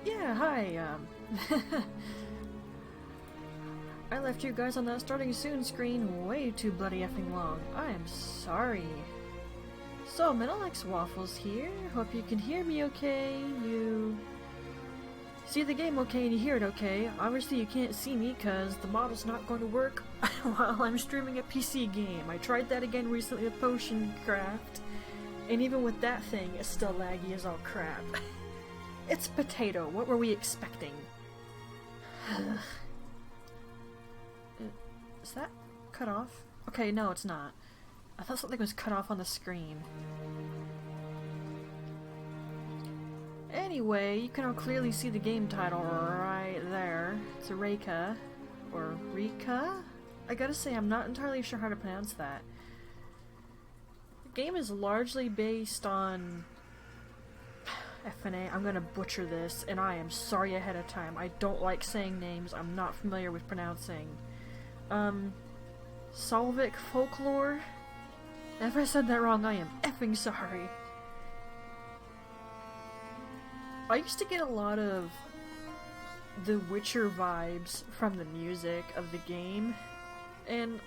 Yeah, hi, I left you guys on that starting soon screen way too bloody effing long. I am sorry. So, Middlex Waffles here. Hope you can hear me okay. You see the game okay and you hear it okay. Obviously you can't see me because the model's not going to work while I'm streaming a PC game. I tried that again recently with Potion Craft, and even with that thing, it's still laggy as all crap. It's potato. What were we expecting? Is that cut off? Okay, no, it's not. I thought something was cut off on the screen. Anyway, you can all clearly see the game title right there. It's a REKA. Or REKA? I gotta say, I'm not entirely sure how to pronounce that. The game is largely based on FNA. I'm gonna butcher this, and I am sorry ahead of time. I don't like saying names I'm not familiar with pronouncing. Slavic folklore? If I said that wrong, I am effing sorry. I used to get a lot of The Witcher vibes from the music of the game, and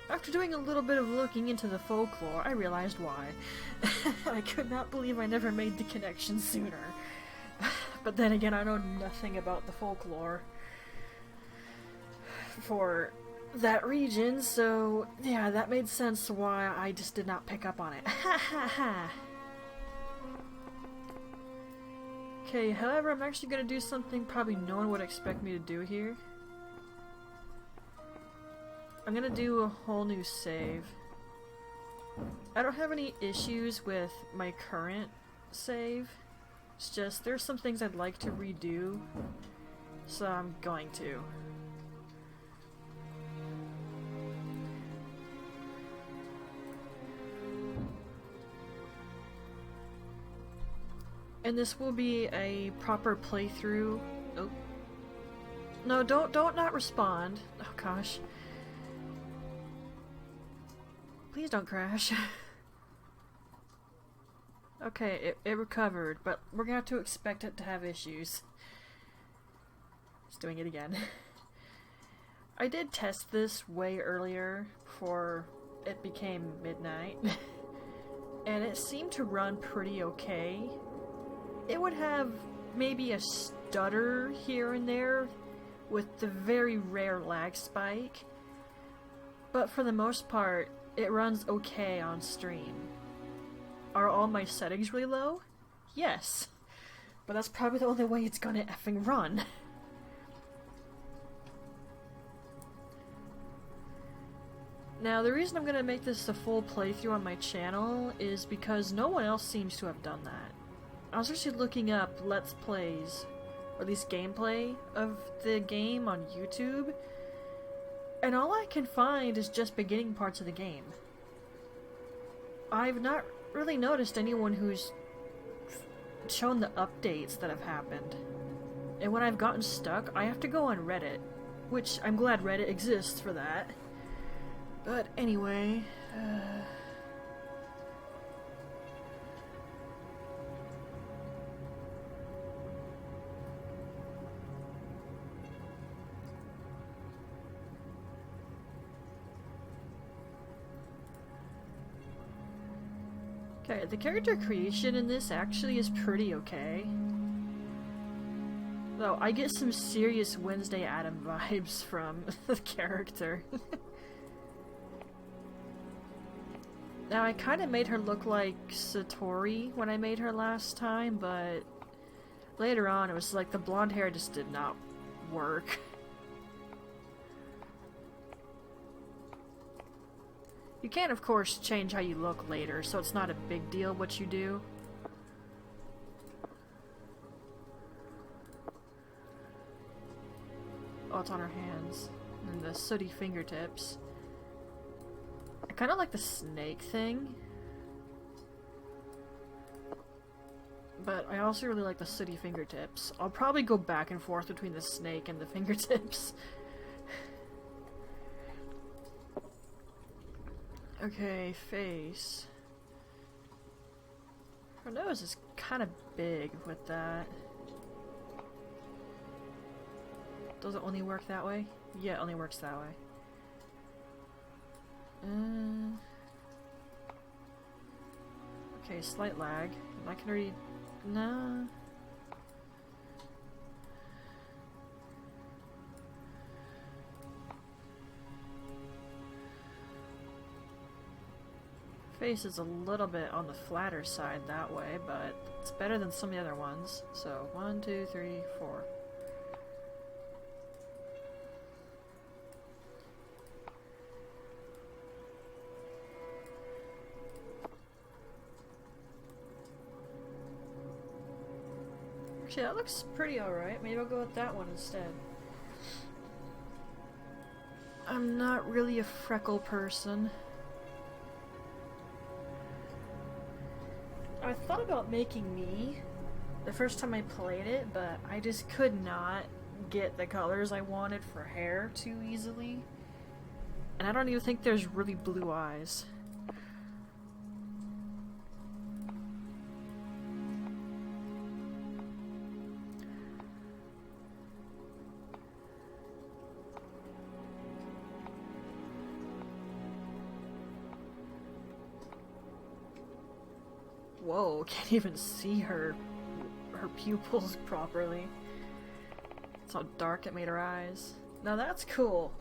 after doing a little bit of looking into the folklore, I realized why. I could not believe I never made the connection sooner. But then again, I know nothing about the folklore for that region, so yeah, that made sense why I just did not pick up on it. Ha ha ha! Okay, however, I'm actually gonna do something probably no one would expect me to do here. I'm gonna do a whole new save. I don't have any issues with my current save. It's just there's some things I'd like to redo, so I'm going to. And this will be a proper playthrough. Oh. No, don't not respond. Oh gosh. Please don't crash. Okay, it recovered, but we're gonna have to expect it to have issues. Just doing it again. I did test this way earlier before it became midnight, and it seemed to run pretty okay. It would have maybe a stutter here and there with the very rare lag spike, but for the most part, it runs okay on stream. Are all my settings really low? Yes. But that's probably the only way it's gonna effing run. Now, the reason I'm gonna make this a full playthrough on my channel is because no one else seems to have done that. I was actually looking up Let's Plays, or at least gameplay, of the game on YouTube, and all I can find is just beginning parts of the game. I've not really noticed anyone who's shown the updates that have happened. And when I've gotten stuck, I have to go on Reddit, which I'm glad Reddit exists for that. But anyway, okay, the character creation in this actually is pretty okay. Though, I get some serious Wednesday Adam vibes from the character. Now, I kind of made her look like Satori when I made her last time, but later on it was like the blonde hair just did not work. You can, of course, change how you look later, so it's not a big deal what you do. Oh, it's on her hands. And the sooty fingertips. kind of like the snake thing. But I also really like the sooty fingertips. I'll probably go back and forth between the snake and the fingertips. Okay, face. Her nose is kind of big with that. Does it only work that way? Yeah, it only works that way. Okay, slight lag. I can already... No. Face is a little bit on the flatter side that way, but it's better than some of the other ones. So, 1, 2, 3, 4. Actually, that looks pretty alright. Maybe I'll go with that one instead. I'm not really a freckle person. I thought about making me the first time I played it, but I just could not get the colors I wanted for hair too easily. And I don't even think there's really blue eyes. Whoa, can't even see her pupils properly. That's how dark it made her eyes. Now that's cool.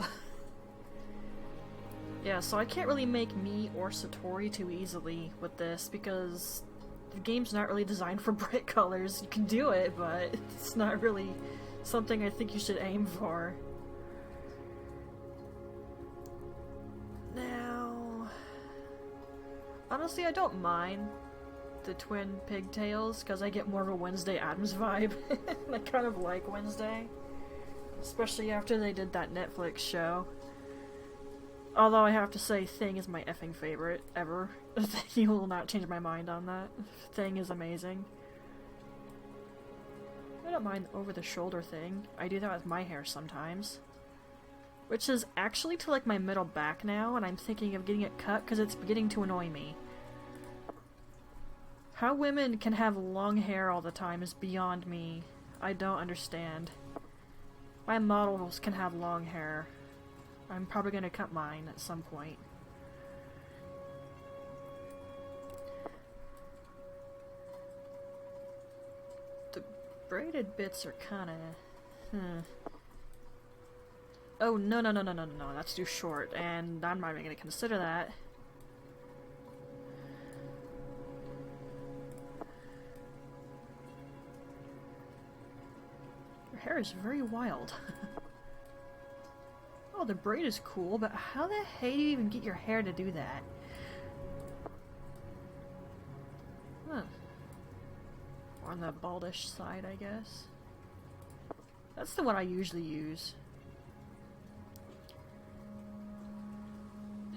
Yeah, so I can't really make me or Satori too easily with this because the game's not really designed for bright colors. You can do it, but it's not really something I think you should aim for. Now, honestly, I don't mind the twin pigtails because I get more of a Wednesday Addams vibe. I kind of like Wednesday, especially after they did that Netflix show. Although I have to say, Thing is my effing favorite ever. You will not change my mind on that. Thing is amazing. I don't mind the over-the-shoulder thing. I do that with my hair sometimes. Which is actually to like my middle back now, and I'm thinking of getting it cut because it's beginning to annoy me. How women can have long hair all the time is beyond me. I don't understand. My models can have long hair. I'm probably gonna cut mine at some point. The braided bits are kinda... Oh, no, that's too short, and I'm not even gonna consider that. Your hair is very wild. Oh, the braid is cool, but how the heck do you even get your hair to do that? Huh. On the baldish side, I guess. That's the one I usually use.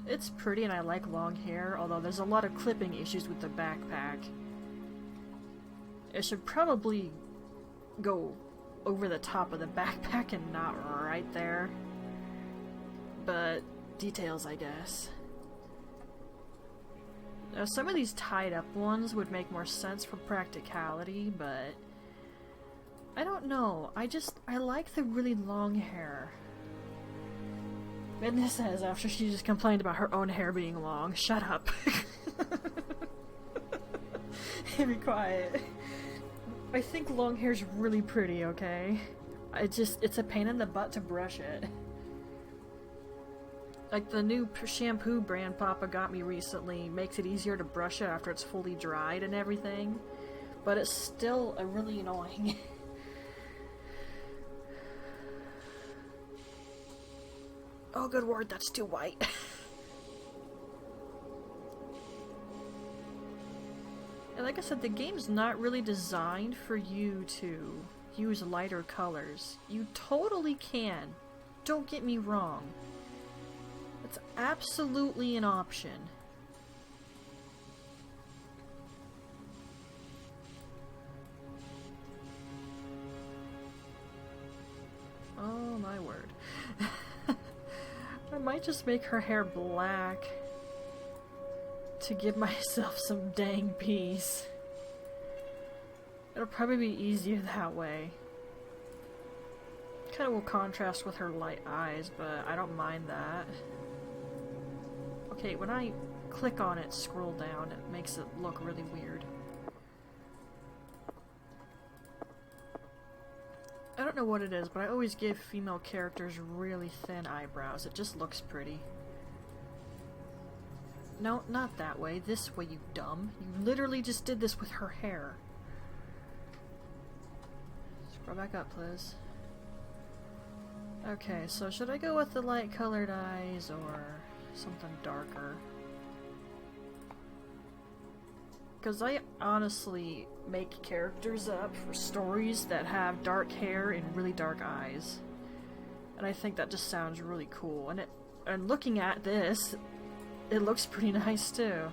It's pretty and I like long hair, although there's a lot of clipping issues with the backpack. It should probably go over the top of the backpack and not right there. But details, I guess. Now, some of these tied up ones would make more sense for practicality, but I don't know. I like the really long hair. Midna says after she just complained about her own hair being long. Shut up. Be quiet. I think long hair's really pretty, okay? It's a pain in the butt to brush it. Like the new shampoo brand Papa got me recently makes it easier to brush it after it's fully dried and everything, but it's still really annoying. Oh, good word, that's too white. And like I said, the game's not really designed for you to use lighter colors. You totally can. Don't get me wrong. It's absolutely an option. Oh my word. I might just make her hair black to give myself some dang peace. It'll probably be easier that way. Kinda will contrast with her light eyes, but I don't mind that. Okay, when I click on it, scroll down, it makes it look really weird. I don't know what it is, but I always give female characters really thin eyebrows. It just looks pretty. No, not that way. This way, you dumb. You literally just did this with her hair. Scroll back up, please. Okay, so should I go with the light colored eyes or something darker? Because I honestly make characters up for stories that have dark hair and really dark eyes. And I think that just sounds really cool. And looking at this, it looks pretty nice too.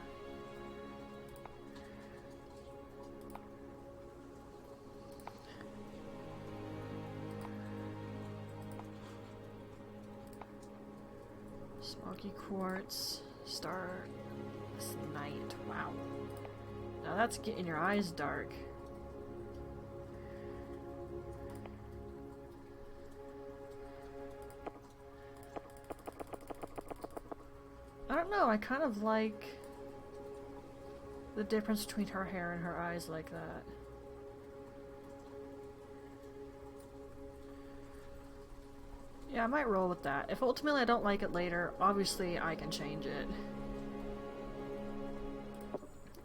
Smoky quartz, star, night. Wow. Now that's getting your eyes dark. I don't know, I kind of like the difference between her hair and her eyes like that. Yeah, I might roll with that. If ultimately I don't like it later, obviously I can change it.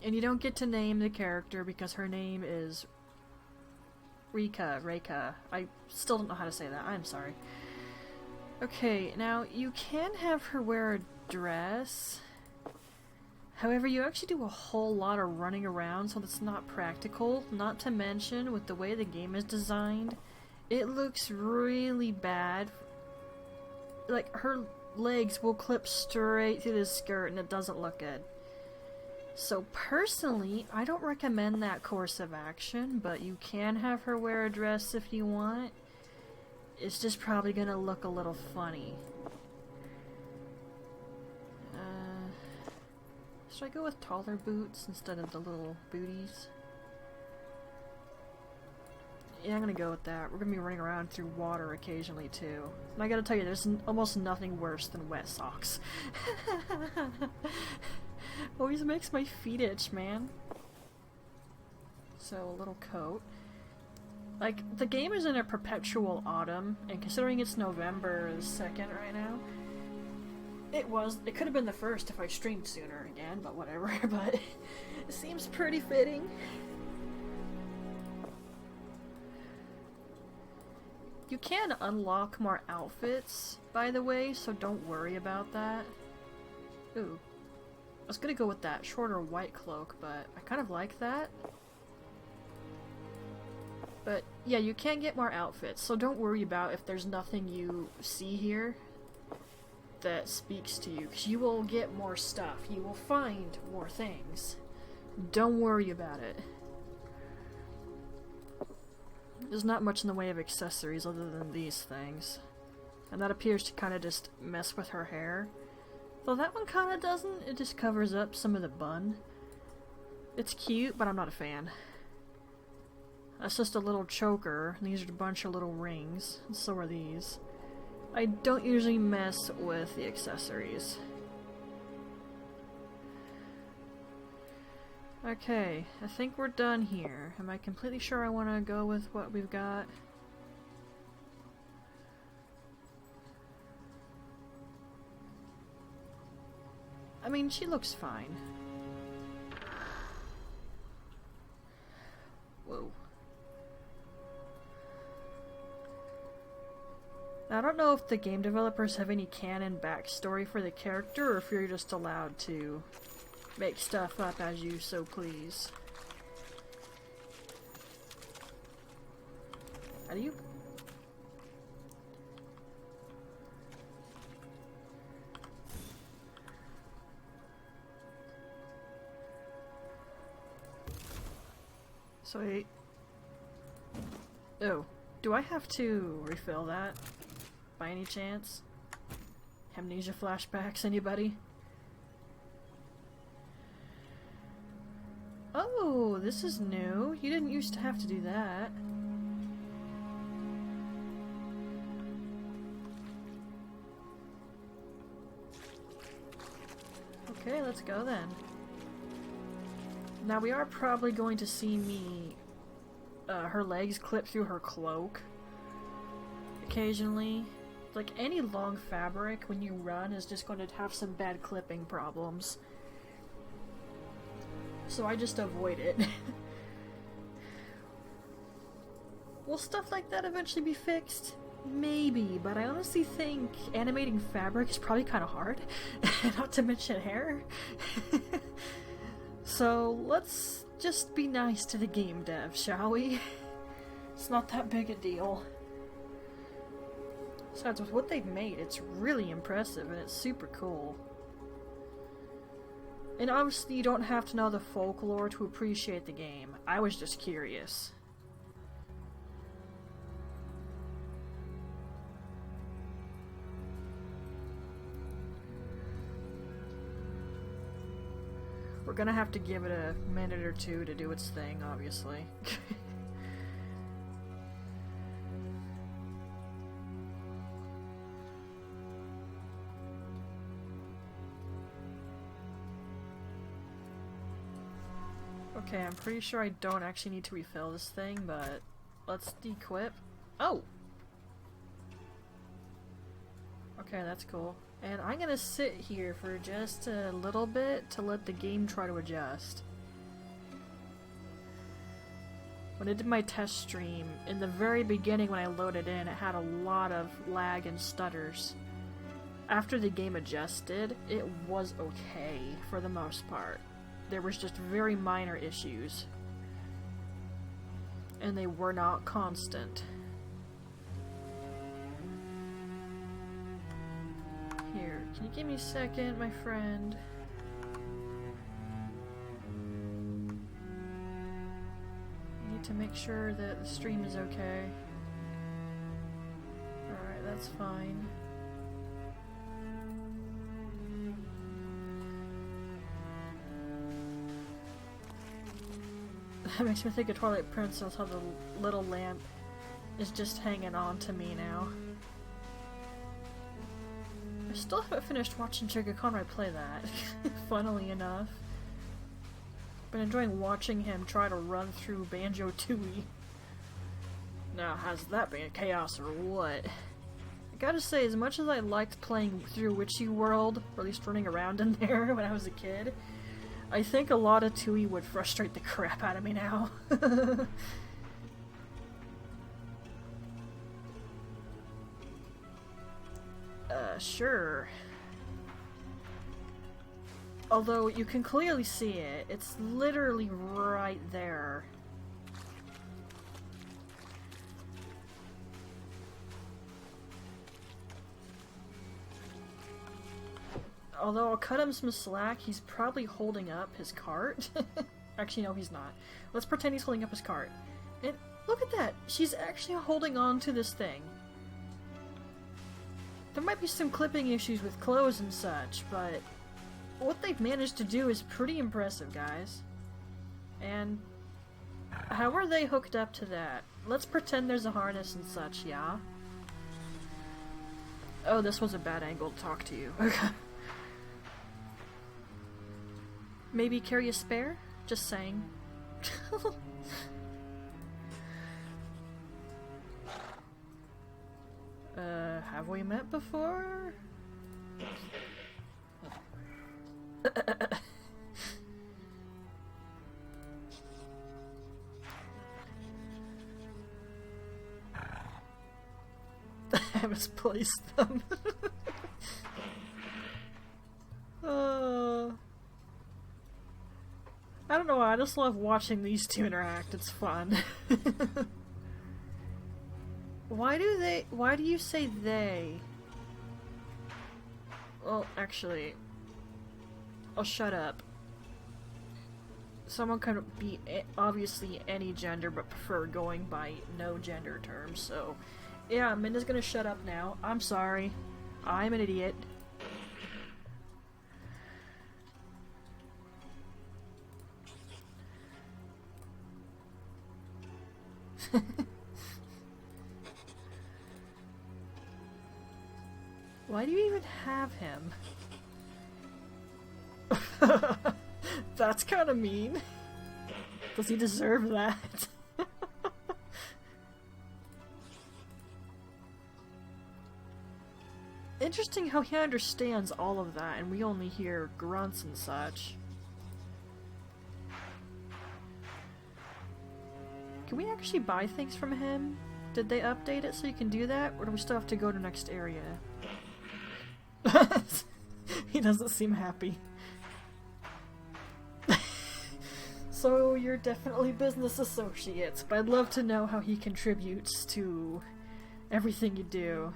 And you don't get to name the character because her name is REKA. I still don't know how to say that. I'm sorry. Okay, now you can have her wear a dress. However, you actually do a whole lot of running around, so that's not practical. Not to mention, with the way the game is designed, it looks really bad. Like, her legs will clip straight through the skirt and it doesn't look good. So personally, I don't recommend that course of action, but you can have her wear a dress if you want. It's just probably gonna look a little funny. Should I go with taller boots instead of the little booties? Yeah, I'm gonna go with that. We're gonna be running around through water occasionally too. And I gotta tell you, there's almost nothing worse than wet socks. Always makes my feet itch, man. So, a little coat. Like, the game is in a perpetual autumn, and considering it's November 2nd right now, it could have been the 1st if I streamed sooner again, but whatever, but it seems pretty fitting. You can unlock more outfits, by the way, so don't worry about that. Ooh. I was gonna go with that shorter white cloak, but I kind of like that. But yeah, you can get more outfits, so don't worry about if there's nothing you see here that speaks to you, because you will get more stuff. You will find more things. Don't worry about it. There's not much in the way of accessories other than these things. And that appears to kind of just mess with her hair. Though that one kind of doesn't. It just covers up some of the bun. It's cute, but I'm not a fan. That's just a little choker. And these are a bunch of little rings. And so are these. I don't usually mess with the accessories. Okay, I think we're done here. Am I completely sure I want to go with what we've got? I mean, she looks fine. Whoa. I don't know if the game developers have any canon backstory for the character, or if you're just allowed to make stuff up as you so please. How do you... Sweet. Oh, do I have to refill that? By any chance? Amnesia flashbacks, anybody? Oh, this is new. You didn't used to have to do that. Okay, let's go then. Now we are probably going to see me, her legs clip through her cloak occasionally. Like any long fabric when you run is just going to have some bad clipping problems. So I just avoid it. Will stuff like that eventually be fixed? Maybe, but I honestly think animating fabric is probably kind of hard. Not to mention hair. So let's just be nice to the game dev, shall we? It's not that big a deal. Besides, with what they've made, it's really impressive and it's super cool. And obviously you don't have to know the folklore to appreciate the game. I was just curious. We're gonna have to give it a minute or two to do its thing, obviously. Okay, I'm pretty sure I don't actually need to refill this thing, but let's dequip. Oh! Okay, that's cool. And I'm gonna sit here for just a little bit to let the game try to adjust. When I did my test stream, in the very beginning when I loaded in, it had a lot of lag and stutters. After the game adjusted, it was okay for the most part. There was just very minor issues. And they were not constant. Here, can you give me a second, my friend? I need to make sure that the stream is okay. Alright, that's fine. That makes me think of Twilight Princess, how the little lamp is just hanging on to me now. I still haven't finished watching Sugar Conrad play that, funnily enough. Been enjoying watching him try to run through Banjo-Tooie. Now, has that been chaos or what? I gotta say, as much as I liked playing through Witchy World, or at least running around in there when I was a kid, I think a lot of Tooie would frustrate the crap out of me now. Sure. Although, you can clearly see it. It's literally right there. Although I'll cut him some slack, he's probably holding up his cart. Actually, no, he's not. Let's pretend he's holding up his cart. And look at that! She's actually holding on to this thing. There might be some clipping issues with clothes and such, but what they've managed to do is pretty impressive, guys. And how are they hooked up to that? Let's pretend there's a harness and such, yeah? Oh, this was a bad angle to talk to you. Maybe carry a spare? Just saying. Have we met before? I misplaced them. I don't know why, I just love watching these two interact, it's fun. Why do you say they? Well, actually, I'll shut up. someone could be obviously any gender but prefer going by no gender terms, so yeah, Midna's gonna shut up now. I'm sorry. I'm an idiot. Why do you even have him? That's kind of mean. Does he deserve that? Interesting how he understands all of that and we only hear grunts and such. Can we actually buy things from him? Did they update it so you can do that? Or do we still have to go to the next area? He doesn't seem happy. So you're definitely business associates, but I'd love to know how he contributes to everything you do.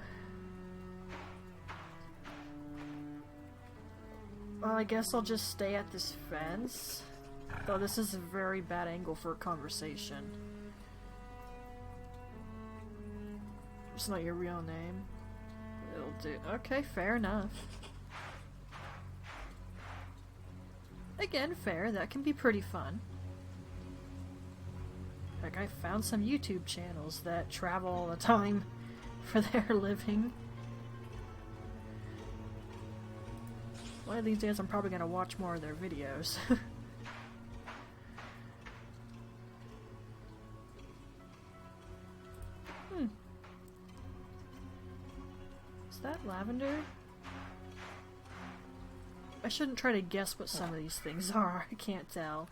Well, I guess I'll just stay at this fence. Though this is a very bad angle for a conversation. It's not your real name. It'll do. Okay, fair enough. Again, fair. That can be pretty fun. Like, I found some YouTube channels that travel all the time for their living. One of these days I'm probably gonna watch more of their videos. Is that lavender? I shouldn't try to guess what some of these things are. I can't tell.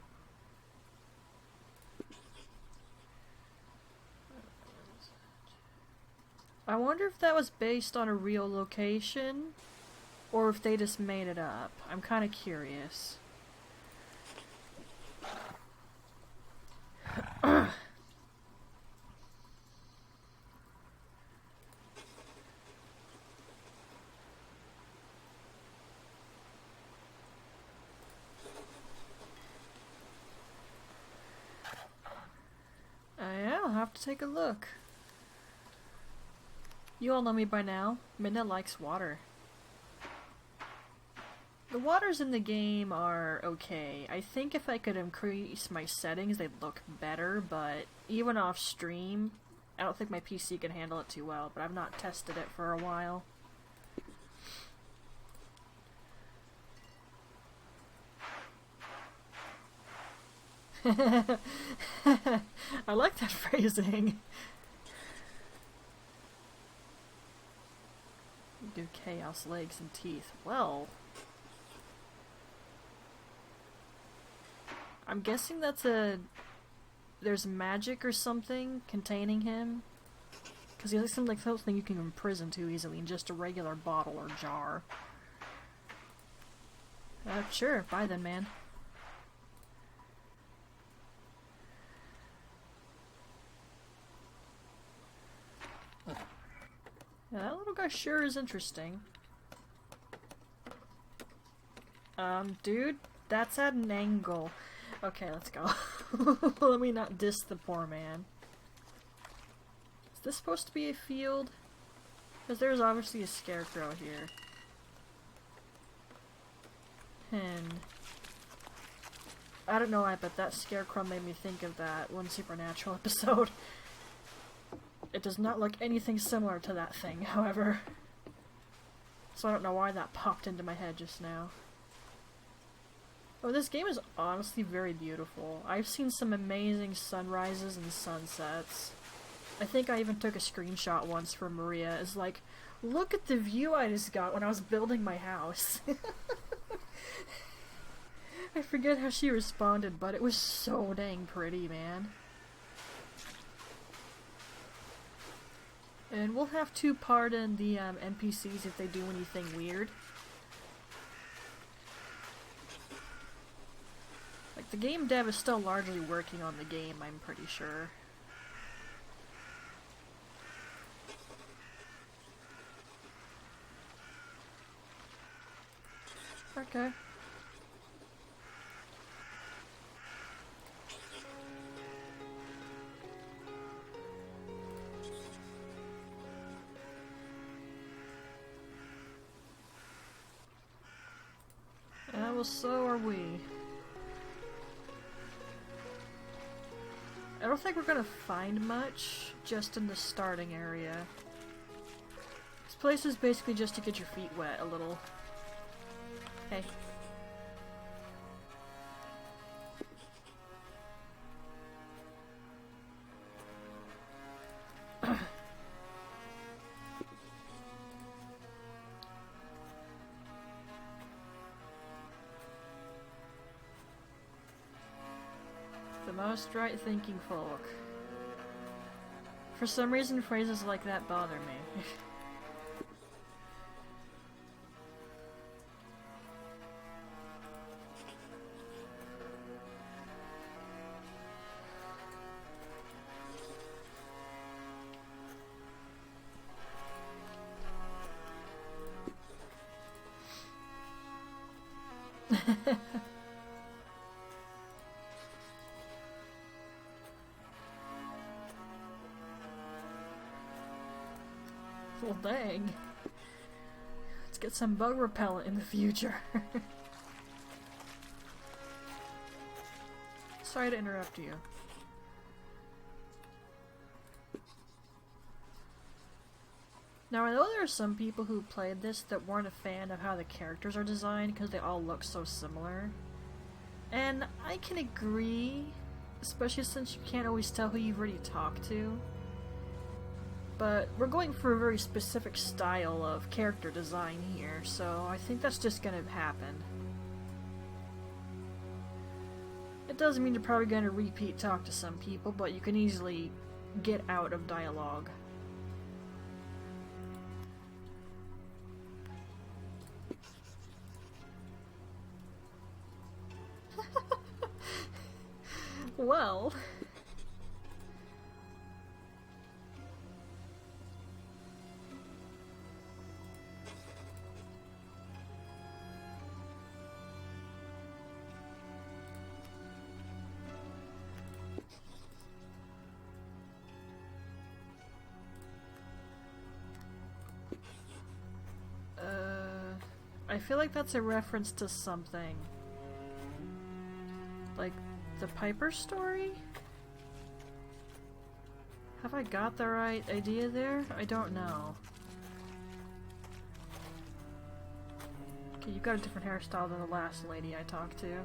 I wonder if that was based on a real location, or if they just made it up. I'm kind of curious. Yeah, I'll have to take a look. You all know me by now. Midna likes water. The waters in the game are okay. I think if I could increase my settings, they'd look better, but even off stream, I don't think my PC can handle it too well, but I've not tested it for a while. I like that phrasing. Do chaos, legs, and teeth. Well, I'm guessing that's there's magic or something containing him. Because he seems like something you can imprison too easily in just a regular bottle or jar. Sure, bye then, man. Yeah, that little guy sure is interesting. Dude, that's at an angle. Okay, let's go. Let me not diss the poor man. Is this supposed to be a field? Because there's obviously a scarecrow here. I don't know why, but that scarecrow made me think of that one Supernatural episode. It does not look anything similar to that thing, however. So I don't know why that popped into my head just now. Oh, this game is honestly very beautiful. I've seen some amazing sunrises and sunsets. I think I even took a screenshot once for Maria. It's like, look at the view I just got when I was building my house. I forget how she responded, but it was so dang pretty, man. And we'll have to pardon the NPCs if they do anything weird. Like, the game dev is still largely working on the game, I'm pretty sure. Okay. well, so are we. I don't think we're gonna find much just in the starting area. This place is basically just to get your feet wet a little. Hey. The most right-thinking folk. For some reason, phrases like that bother me. Well, dang. Let's get some bug repellent in the future. Sorry to interrupt you. Now, I know there are some people who played this that weren't a fan of how the characters are designed because they all look so similar. And I can agree, especially since you can't always tell who you've already talked to. But we're going for a very specific style of character design here, so I think that's just gonna happen. It doesn't mean you're probably gonna repeat talk to some people, but you can easily get out of dialogue. Well... I feel like that's a reference to something. Like, the Piper story? Have I got the right idea there? I don't know. Okay, you've got a different hairstyle than the last lady I talked to.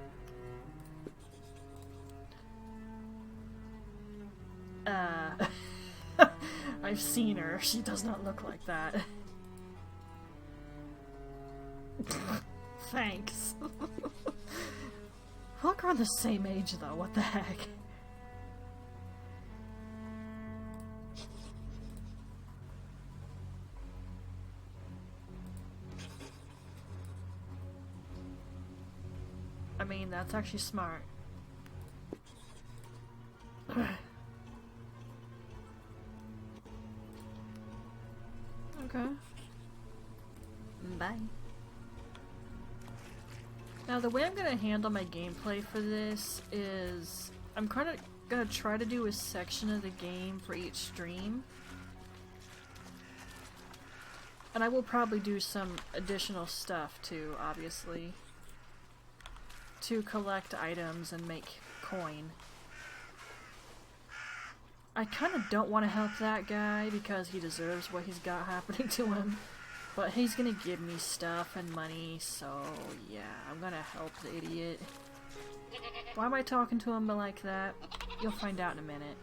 I've seen her. She does not look like that. Thanks. Look, we're the same age though, what the heck? I mean, that's actually smart. Okay. Bye. Now, the way I'm gonna handle my gameplay for this is I'm kind of gonna try to do a section of the game for each stream. And I will probably do some additional stuff too, obviously, to collect items and make coin. I kind of don't want to help that guy because he deserves what he's got happening to him. But he's gonna give me stuff and money, so yeah, I'm gonna help the idiot. Why am I talking to him like that? You'll find out in a minute.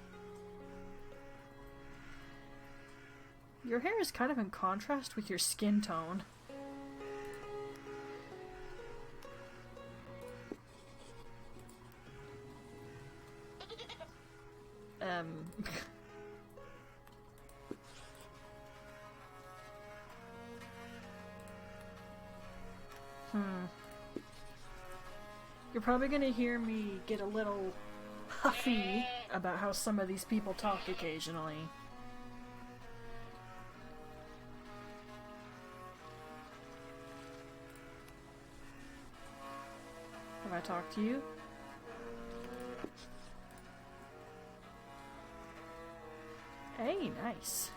Your hair is kind of in contrast with your skin tone. You're probably gonna hear me get a little huffy about how some of these people talk occasionally. Have I talked to you? Hey, nice.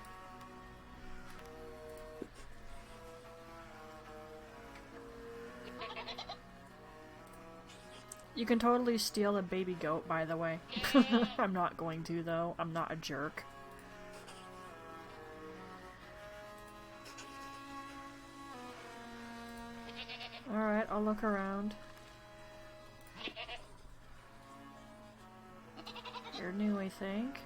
You can totally steal a baby goat, by the way. I'm not going to, though. I'm not a jerk. Alright, I'll look around. You're new, I think.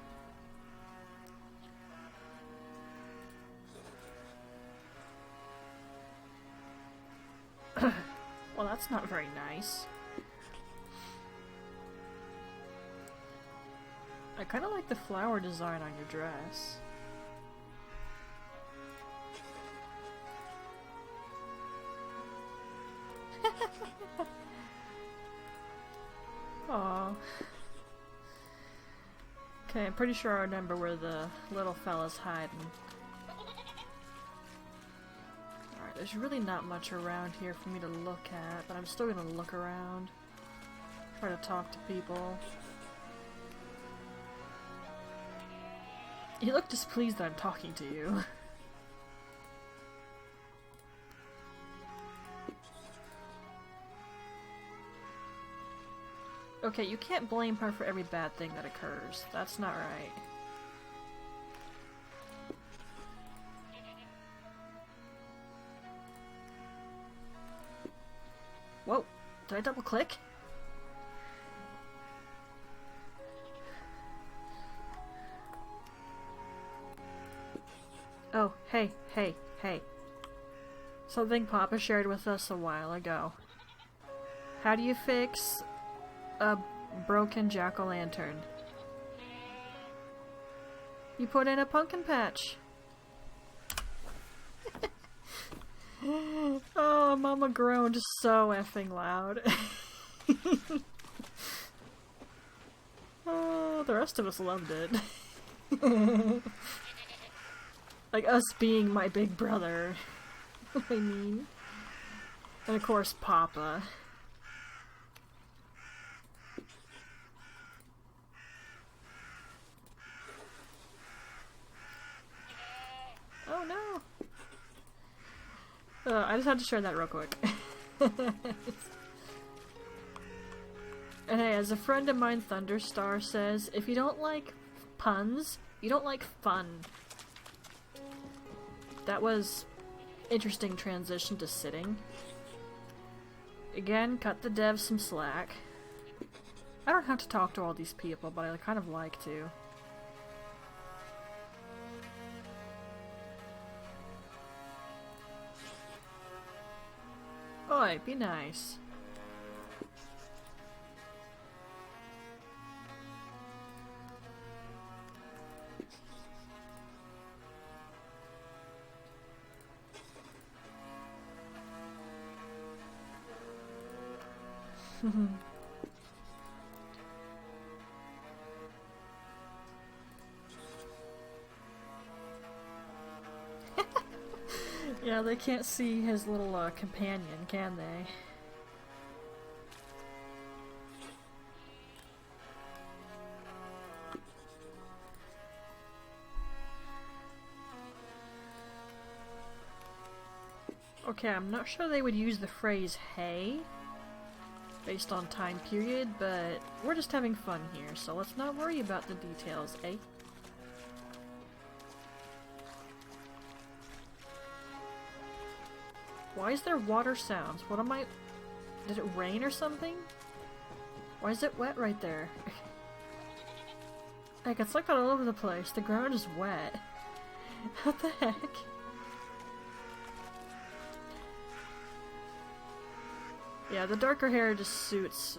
Well, that's not very nice. I kind of like the flower design on your dress. Aww. Okay, I'm pretty sure I remember where the little fella's hiding. Alright, there's really not much around here for me to look at, but I'm still gonna look around. Try to talk to people. You look displeased that I'm talking to you. Okay, you can't blame her for every bad thing that occurs. That's not right. Whoa! Did I double click? Oh, hey, hey, hey. Something Papa shared with us a while ago. How do you fix a broken jack-o'-lantern? You put in a pumpkin patch. Oh, Mama groaned so effing loud. Oh, the rest of us loved it. Like us being my big brother. I mean. And of course, Papa. Oh no! I just had to share that real quick. And hey, as a friend of mine, Thunderstar, says, if you don't like puns, you don't like fun. That was interesting transition to sitting. Again, cut the devs some slack. I don't have to talk to all these people, but I kind of like to. Oi, be nice. Yeah, they can't see his little companion, can they? Okay, I'm not sure they would use the phrase hey based on time period, but we're just having fun here, so let's not worry about the details, eh? Why is there water sounds? What am I... Did it rain or something? Why is it wet right there? Like, it's like that all over the place. The ground is wet. What the heck? Yeah, the darker hair just suits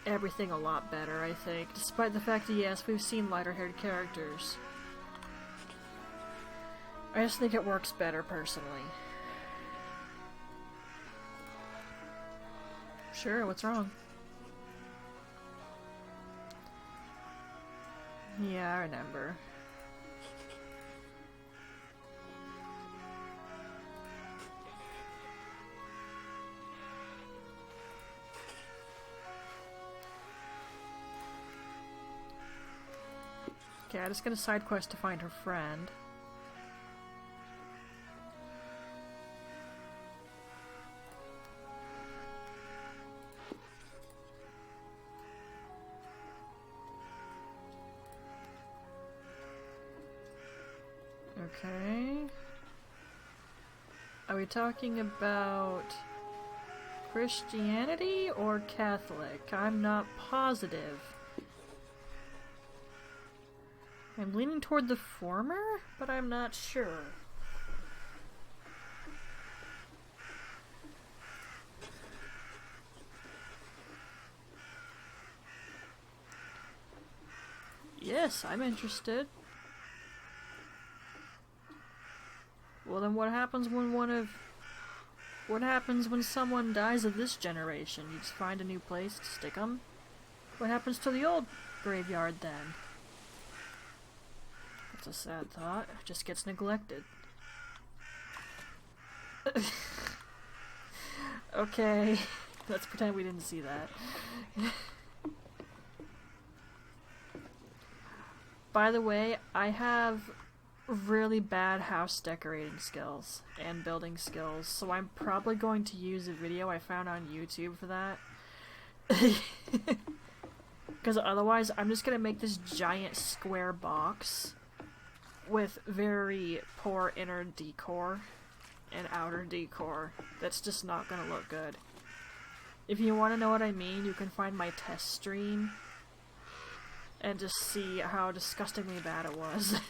everything a lot better, I think. Despite the fact that, yes, we've seen lighter-haired characters. I just think it works better, personally. Sure, what's wrong? Yeah, I remember. Okay, I just got a side quest to find her friend. Okay. Are we talking about Christianity or Catholic? I'm not positive. I'm leaning toward the former, but I'm not sure. Yes, I'm interested. Well, then what happens when what happens when someone dies of this generation? You just find a new place to stick them? What happens to the old graveyard then? That's a sad thought. It just gets neglected. Okay, let's pretend we didn't see that. By the way, I have really bad house decorating skills and building skills, so I'm probably going to use a video I found on YouTube for that. Because otherwise, I'm just gonna make this giant square box with very poor inner decor and outer decor. That's just not gonna look good. If you want to know what I mean, you can find my test stream and just see how disgustingly bad it was.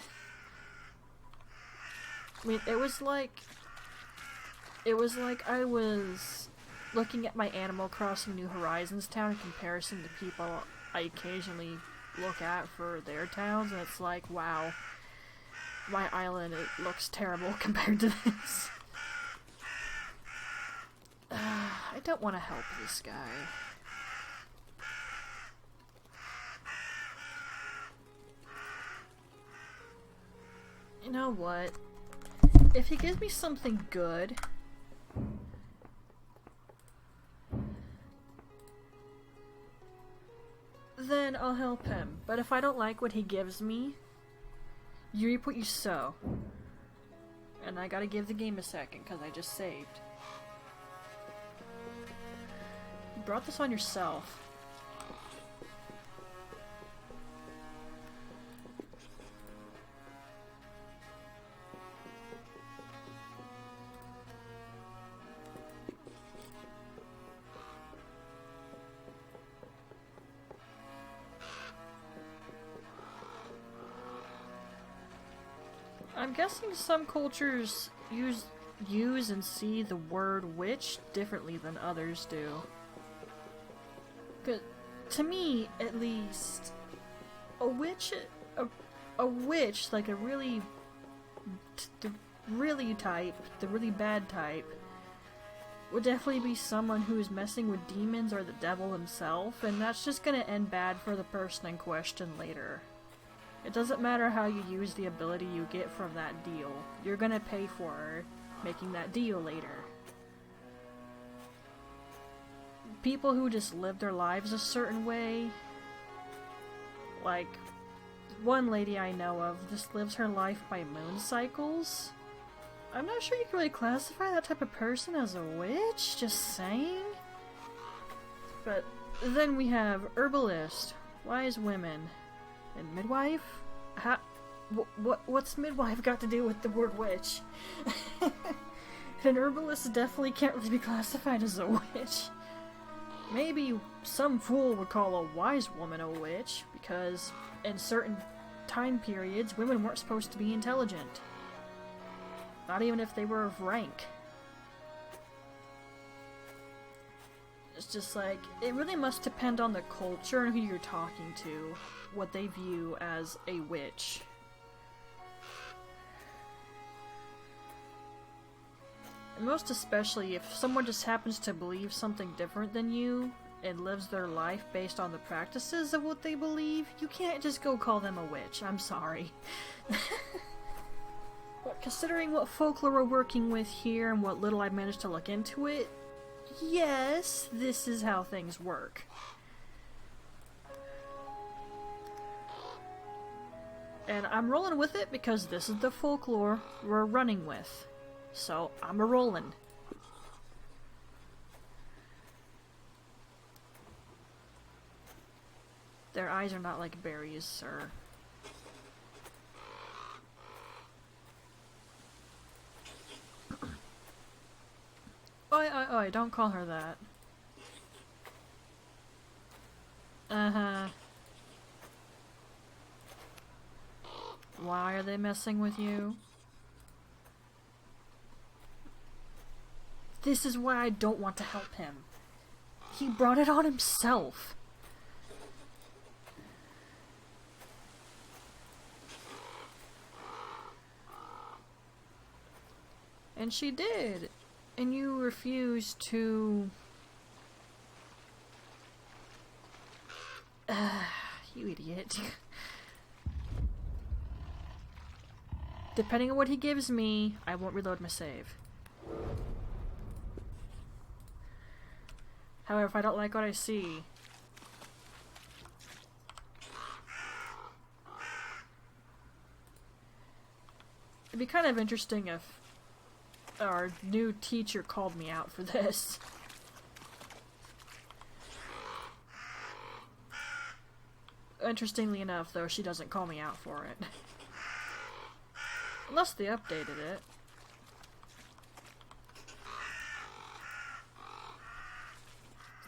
I mean, it was like I was looking at my Animal Crossing New Horizons town in comparison to people I occasionally look at for their towns, and it's like, wow, my island, it looks terrible compared to this. I don't want to help this guy. You know what? If he gives me something good, then I'll help him. But if I don't like what he gives me, you reap what you sow. And I gotta give the game a second, because I just saved. You brought this on yourself. I'm guessing some cultures use and see the word witch differently than others do. 'Cause, to me, at least, a witch, like the really bad type, would definitely be someone who's messing with demons or the devil himself, and that's just gonna end bad for the person in question later. It doesn't matter how you use the ability you get from that deal. You're gonna pay for making that deal later. People who just live their lives a certain way, like one lady I know of just lives her life by moon cycles. I'm not sure you can really classify that type of person as a witch, just saying. But then we have herbalist, wise women, and midwife? What's midwife got to do with the word witch? An herbalist definitely can't really be classified as a witch. Maybe some fool would call a wise woman a witch, because in certain time periods, women weren't supposed to be intelligent. Not even if they were of rank. It's just like, it really must depend on the culture and who you're talking to, what they view as a witch. And most especially if someone just happens to believe something different than you, and lives their life based on the practices of what they believe, you can't just go call them a witch. I'm sorry. But considering what folklore we're working with here and what little I managed to look into it, yes, this is how things work. And I'm rolling with it because this is the folklore we're running with. So, I'm a-rollin'. Their eyes are not like berries, sir. Dreamlight, don't call her that. Uh-huh. Why are they messing with you? This is why I don't want to help him. He brought it on himself. And she did. And you refused to... you idiot. Depending on what he gives me, I won't reload my save. However, if I don't like what I see... it'd be kind of interesting if our new teacher called me out for this. Interestingly enough, though, she doesn't call me out for it. Unless they updated it.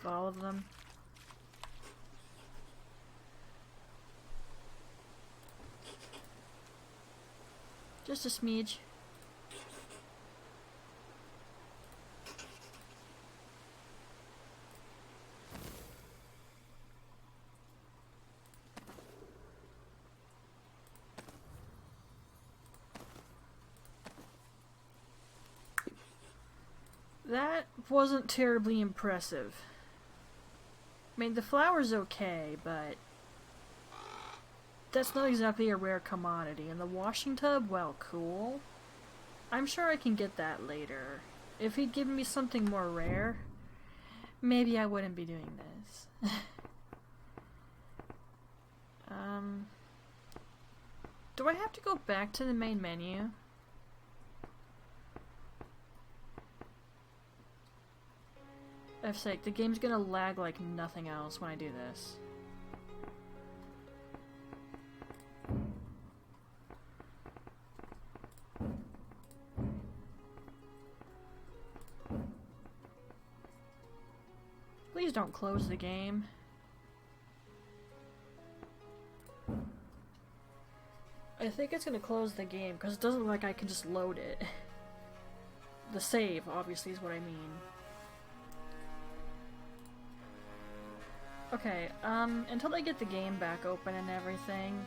All of them. Just a smidge. That wasn't terribly impressive. I mean, the flower's okay, but that's not exactly a rare commodity. And the washing tub, well, cool. I'm sure I can get that later. If he'd given me something more rare, maybe I wouldn't be doing this. Do I have to go back to the main menu? F's sake, the game's gonna lag like nothing else when I do this. Please don't close the game. I think it's gonna close the game because it doesn't look like I can just load it. The save, obviously, is what I mean. Okay, until I get the game back open and everything,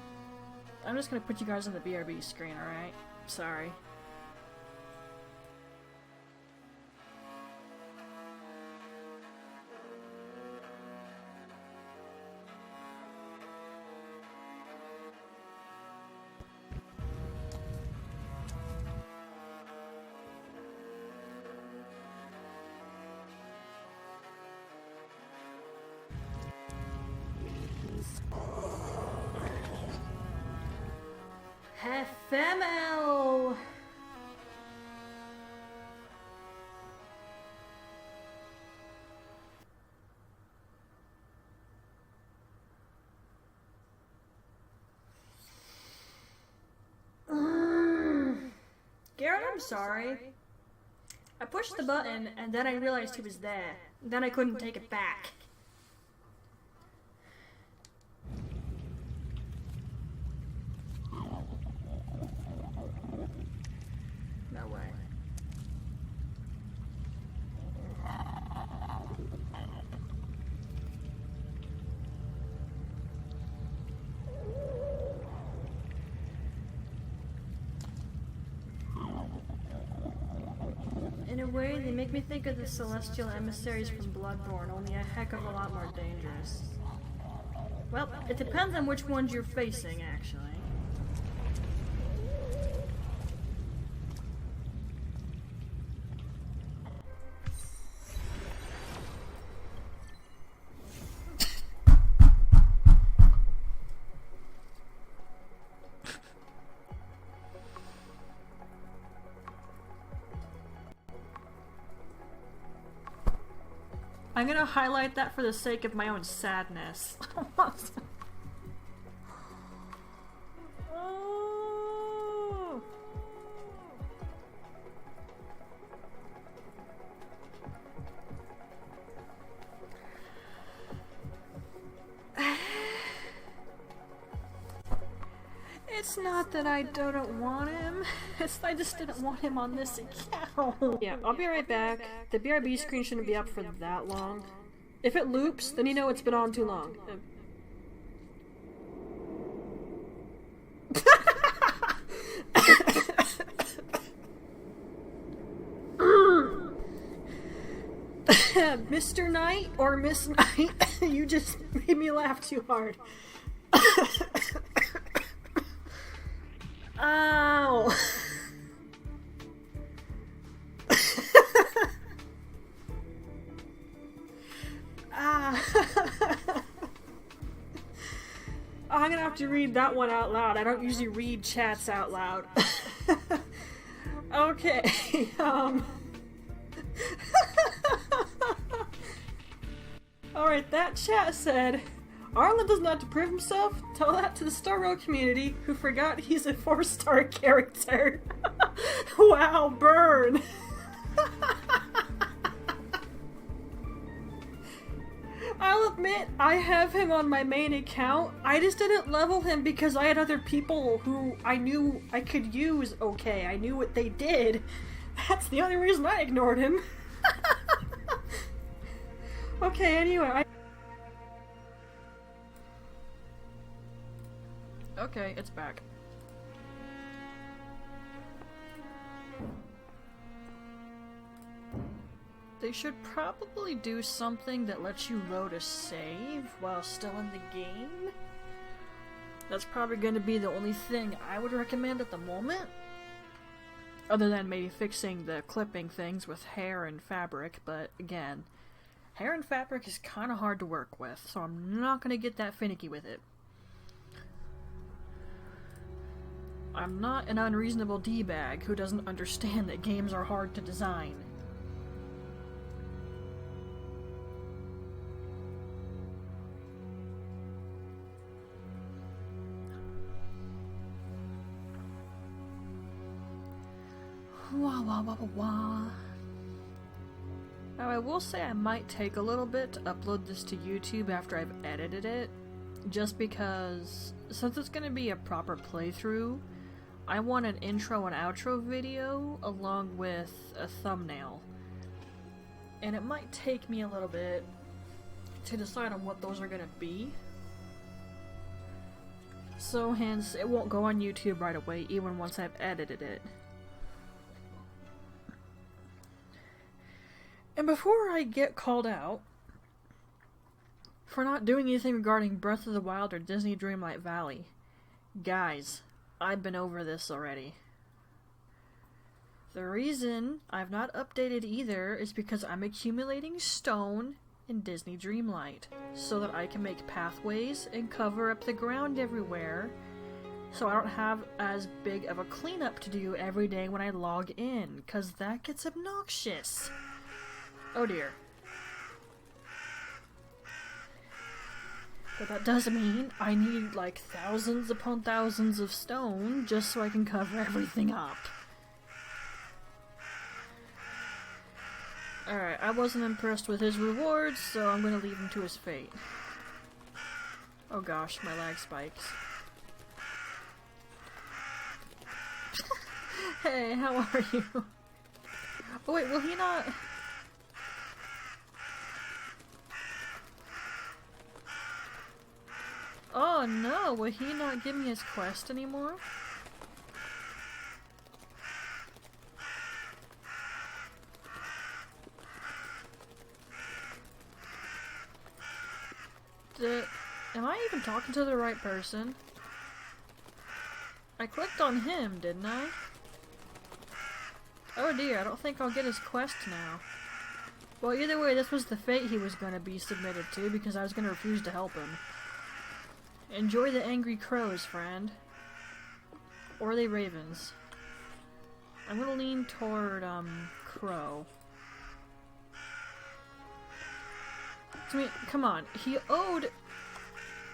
I'm just gonna put you guys on the BRB screen, alright? Sorry. FML! Garrett, I'm sorry. I pushed the button and then I realized he was there. Then I couldn't take it back. No way. In a way, they make me think of the celestial emissaries from Bloodborne, only a heck of a lot more dangerous. Well, it depends on which ones you're facing, actually. I'm gonna highlight that for the sake of my own sadness. It's not that I don't want him. I just didn't want him on this account. Yeah, I'll be right back. The BRB screen shouldn't be up for that long. If it loops, then you know it's been on too long. Mr. Knight or Miss Knight, you just made me laugh too hard. Ow! I'm gonna have to read that one out loud. I don't usually read chats out loud. Okay, Alright, that chat said, Arlen doesn't have to prove himself. Tell that to the Star Row community who forgot he's a 4-star character. Wow, burn! I'll admit, I have him on my main account. I just didn't level him because I had other people who I knew I could use okay. I knew what they did. That's the only reason I ignored him. Okay, anyway, Okay, it's back. They should probably do something that lets you load a save while still in the game. That's probably going to be the only thing I would recommend at the moment. Other than maybe fixing the clipping things with hair and fabric, but again, hair and fabric is kind of hard to work with, so I'm not going to get that finicky with it. I'm not an unreasonable D-bag who doesn't understand that games are hard to design. Wah wah wah wah wah. Now I will say I might take a little bit to upload this to YouTube after I've edited it, just because since it's going to be a proper playthrough, I want an intro and outro video along with a thumbnail. And it might take me a little bit to decide on what those are going to be. So hence, it won't go on YouTube right away, even once I've edited it. And before I get called out for not doing anything regarding Breath of the Wild or Disney Dreamlight Valley, guys, I've been over this already. The reason I've not updated either is because I'm accumulating stone in Disney Dreamlight so that I can make pathways and cover up the ground everywhere so I don't have as big of a cleanup to do every day when I log in, because that gets obnoxious. Oh dear. But that does mean I need like thousands upon thousands of stone just so I can cover everything up. Alright, I wasn't impressed with his rewards, so I'm gonna leave him to his fate. Oh gosh, my lag spikes. Hey, how are you? Oh wait, will he not... Oh no, will he not give me his quest anymore? Am I even talking to the right person? I clicked on him, didn't I? Oh dear, I don't think I'll get his quest now. Well, either way, this was the fate he was going to be submitted to because I was going to refuse to help him. Enjoy the angry crows, friend. Or are they ravens? I'm gonna lean toward, crow. I mean, come on. He owed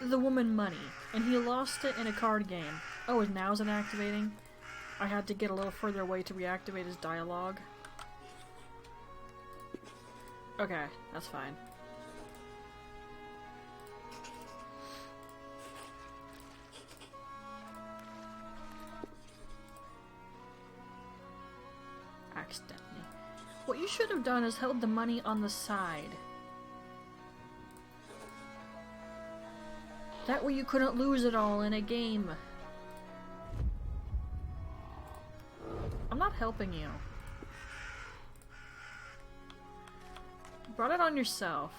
the woman money, and he lost it in a card game. Oh, now is it activating? I had to get a little further away to reactivate his dialogue. Okay, that's fine. accidentally. What you should have done is held the money on the side. That way you couldn't lose it all in a game. I'm not helping you. You brought it on yourself.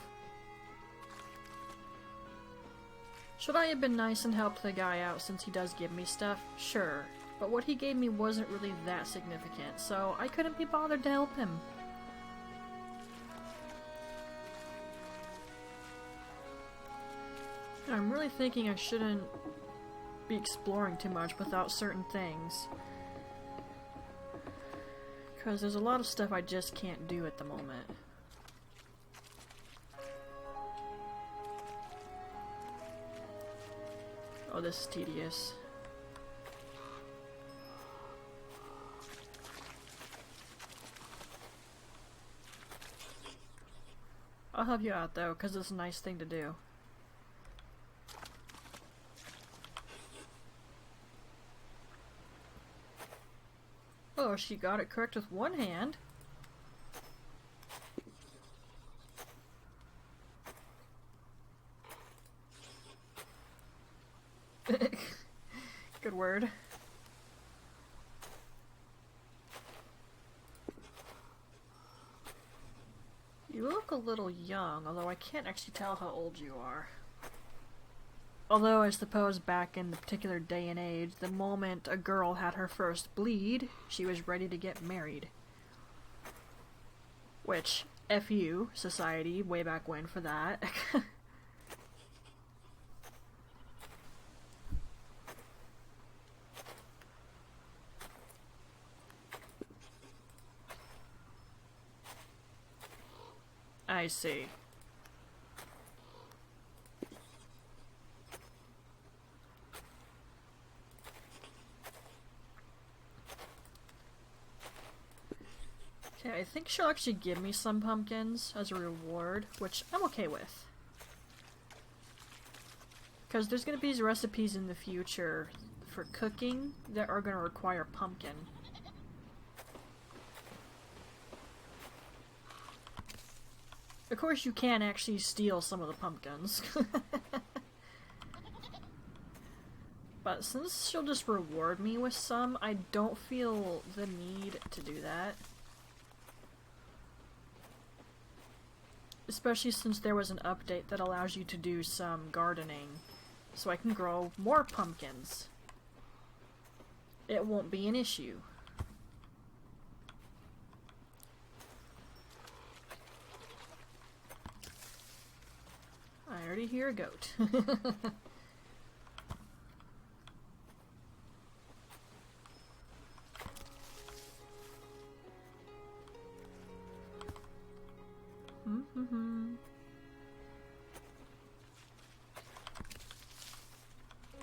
Should I have been nice and helped the guy out since he does give me stuff? Sure. But what he gave me wasn't really that significant, so I couldn't be bothered to help him. I'm really thinking I shouldn't be exploring too much without certain things. Because there's a lot of stuff I just can't do at the moment. Oh, this is tedious. I'll help you out though, because it's a nice thing to do. Oh, she got it correct with one hand. Good word. You look a little young, although I can't actually tell how old you are. Although I suppose back in the particular day and age, the moment a girl had her first bleed, she was ready to get married. Which, F you, society, way back when for that. I see. Okay, I think she'll actually give me some pumpkins as a reward, which I'm okay with. Because there's going to be recipes in the future for cooking that are going to require pumpkin. Of course, you can actually steal some of the pumpkins. But since she'll just reward me with some, I don't feel the need to do that. Especially since there was an update that allows you to do some gardening, so I can grow more pumpkins. It won't be an issue. I already hear a goat.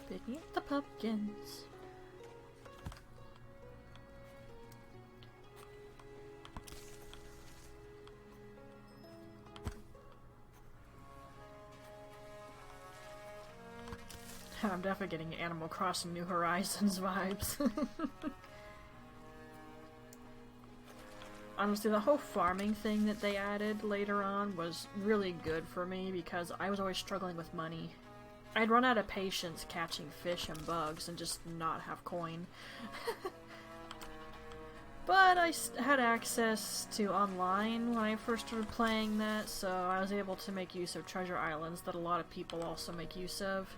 Picking up the pumpkins. I'm definitely getting Animal Crossing New Horizons vibes. Honestly, the whole farming thing that they added later on was really good for me because I was always struggling with money. I'd run out of patience catching fish and bugs and just not have coin. But I had access to online when I first started playing that, so I was able to make use of treasure islands that a lot of people also make use of.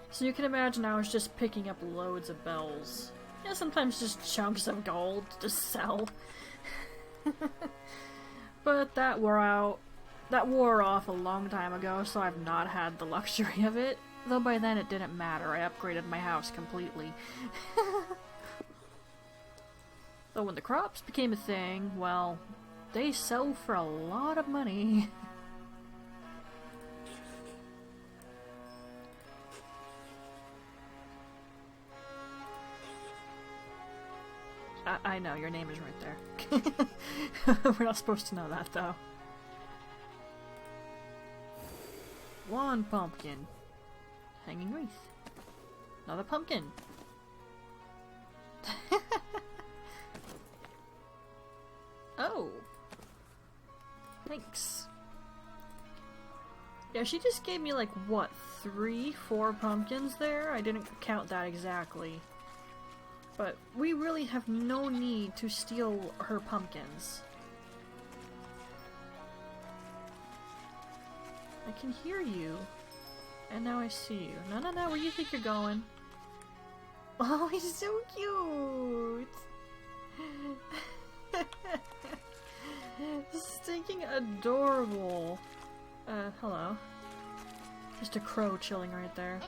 So you can imagine I was just picking up loads of bells. Yeah, sometimes just chunks of gold to sell. But that wore off a long time ago, so I've not had the luxury of it. Though by then it didn't matter, I upgraded my house completely. Though when the crops became a thing, well, they sell for a lot of money. I know, your name is right there. We're not supposed to know that, though. One pumpkin. Hanging wreath. Another pumpkin. Thanks. Yeah, she just gave me like, what, 3, 4 pumpkins there? I didn't count that exactly. But we really have no need to steal her pumpkins. I can hear you. And now I see you. No, no, no, where do you think you're going? Oh, he's so cute! Stinking adorable. Hello. Just a crow chilling right there.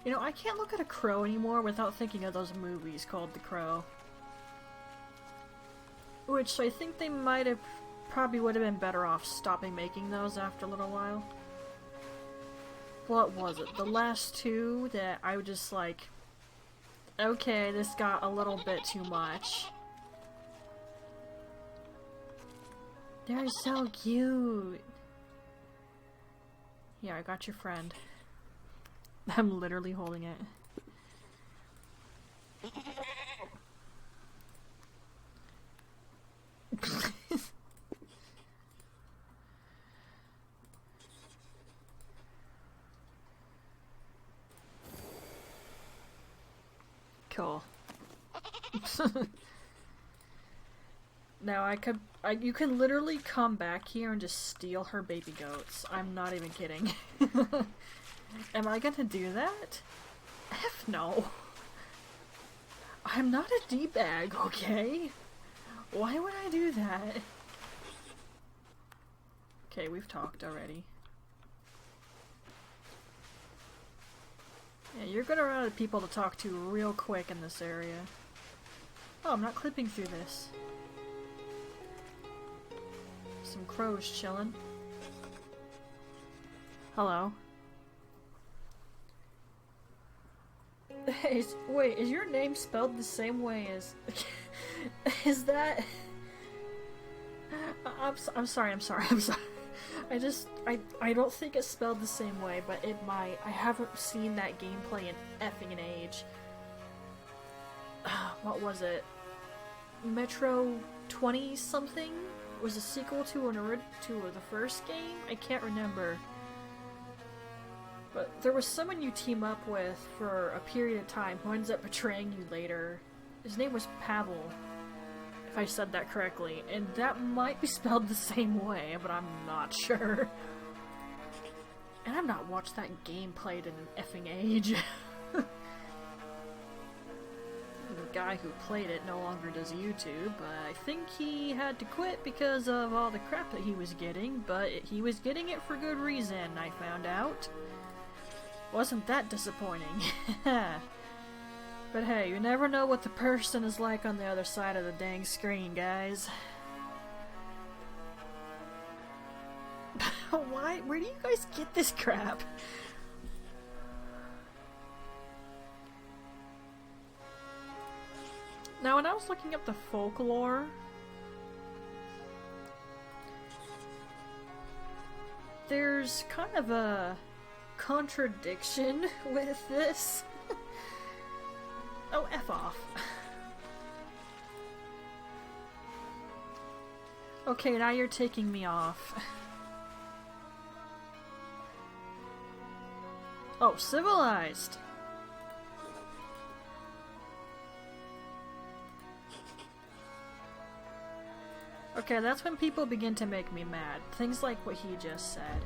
You know, I can't look at a crow anymore without thinking of those movies called The Crow. Which I think they might have probably would have been better off stopping making those after a little while. What was it? The last 2 that I was just like, okay, this got a little bit too much. They're so cute. Yeah, I got your friend. I'm literally holding it. Cool. Now you can literally come back here and just steal her baby goats. I'm not even kidding. Am I gonna do that? F no. I'm not a D-bag, okay? Why would I do that? Okay, we've talked already. Yeah, you're gonna run out of people to talk to real quick in this area. Oh, I'm not clipping through this. Some crows chilling. Hello. Hey, wait, is your name spelled the same way as... is that... I'm sorry. I don't think it's spelled the same way, but it might. I haven't seen that gameplay in effing an age. What was it? Metro 20 something? Was a sequel to the first game? I can't remember. But there was someone you team up with for a period of time who ends up betraying you later. His name was Pavel, if I said that correctly, and that might be spelled the same way, but I'm not sure. And I've not watched that game played in an effing age. The guy who played it no longer does YouTube, but I think he had to quit because of all the crap that he was getting, but he was getting it for good reason, I found out. Wasn't that disappointing. But hey, you never know what the person is like on the other side of the dang screen, guys. Why? Where do you guys get this crap? Now, when I was looking up the folklore, there's kind of a contradiction with this. Oh, F off. Okay, now you're taking me off. Oh, civilized! Okay, that's when people begin to make me mad. Things like what he just said.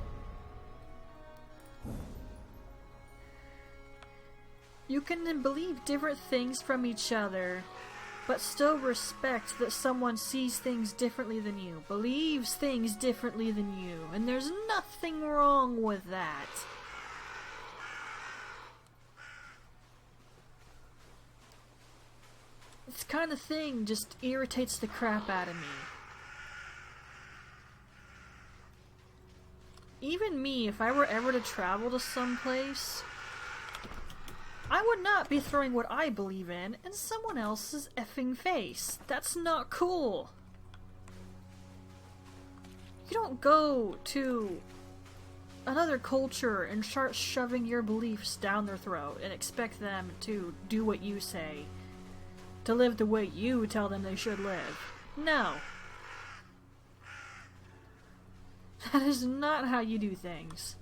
You can believe different things from each other, but still respect that someone sees things differently than you, believes things differently than you, and there's nothing wrong with that. This kind of thing just irritates the crap out of me. Even me, if I were ever to travel to some place, I would not be throwing what I believe in someone else's effing face. That's not cool. You don't go to another culture and start shoving your beliefs down their throat and expect them to do what you say, to live the way you tell them they should live. No. That is not how you do things.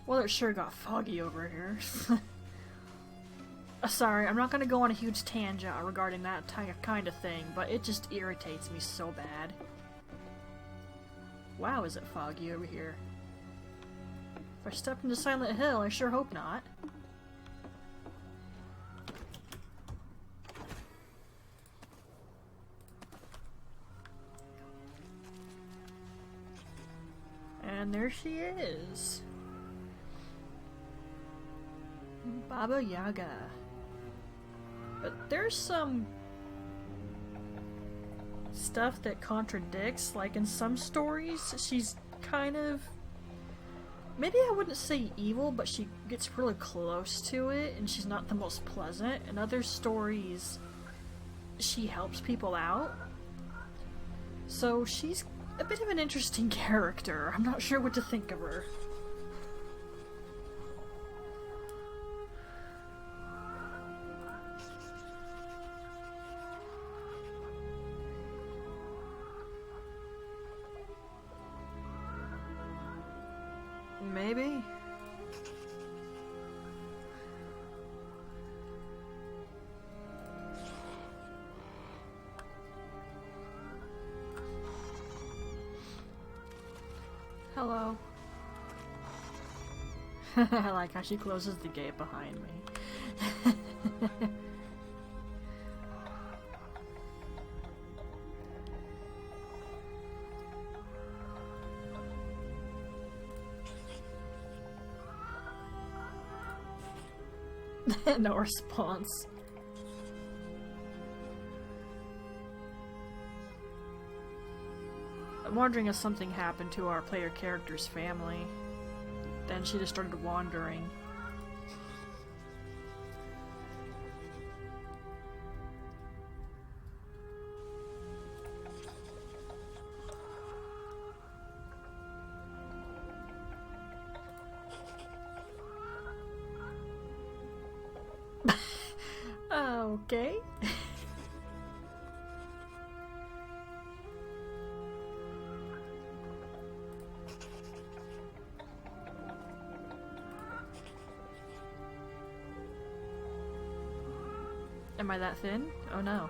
Well, it sure got foggy over here. Sorry, I'm not gonna go on a huge tangent regarding that kind of thing, but it just irritates me so bad. Wow, is it foggy over here? If I stepped into Silent Hill, I sure hope not. And there she is. Baba Yaga. But there's some stuff that contradicts, like in some stories, she's kind of, maybe I wouldn't say evil, but she gets really close to it, and she's not the most pleasant. In other stories, she helps people out. So she's a bit of an interesting character. I'm not sure what to think of her. Maybe. Hello. I like how she closes the gate behind me. No response. I'm wondering if something happened to our player character's family. Then she just started wandering. Okay. Am I that thin? Oh no.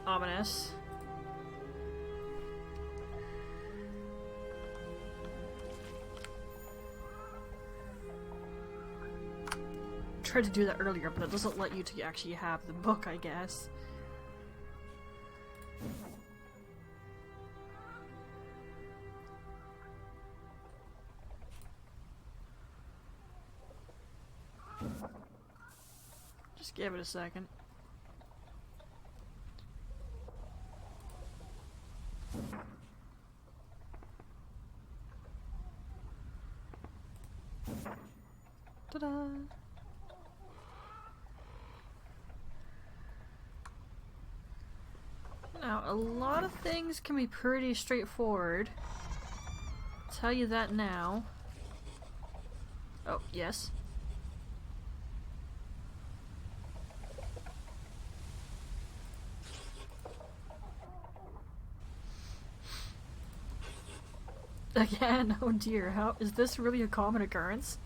Ominous. Tried to do that earlier, but it doesn't let you to actually have the book, I guess. Just give it a second. Ta-da! Now, a lot of things can be pretty straightforward. I'll tell you that now. Oh, yes. Again? Oh dear, how is this really a common occurrence?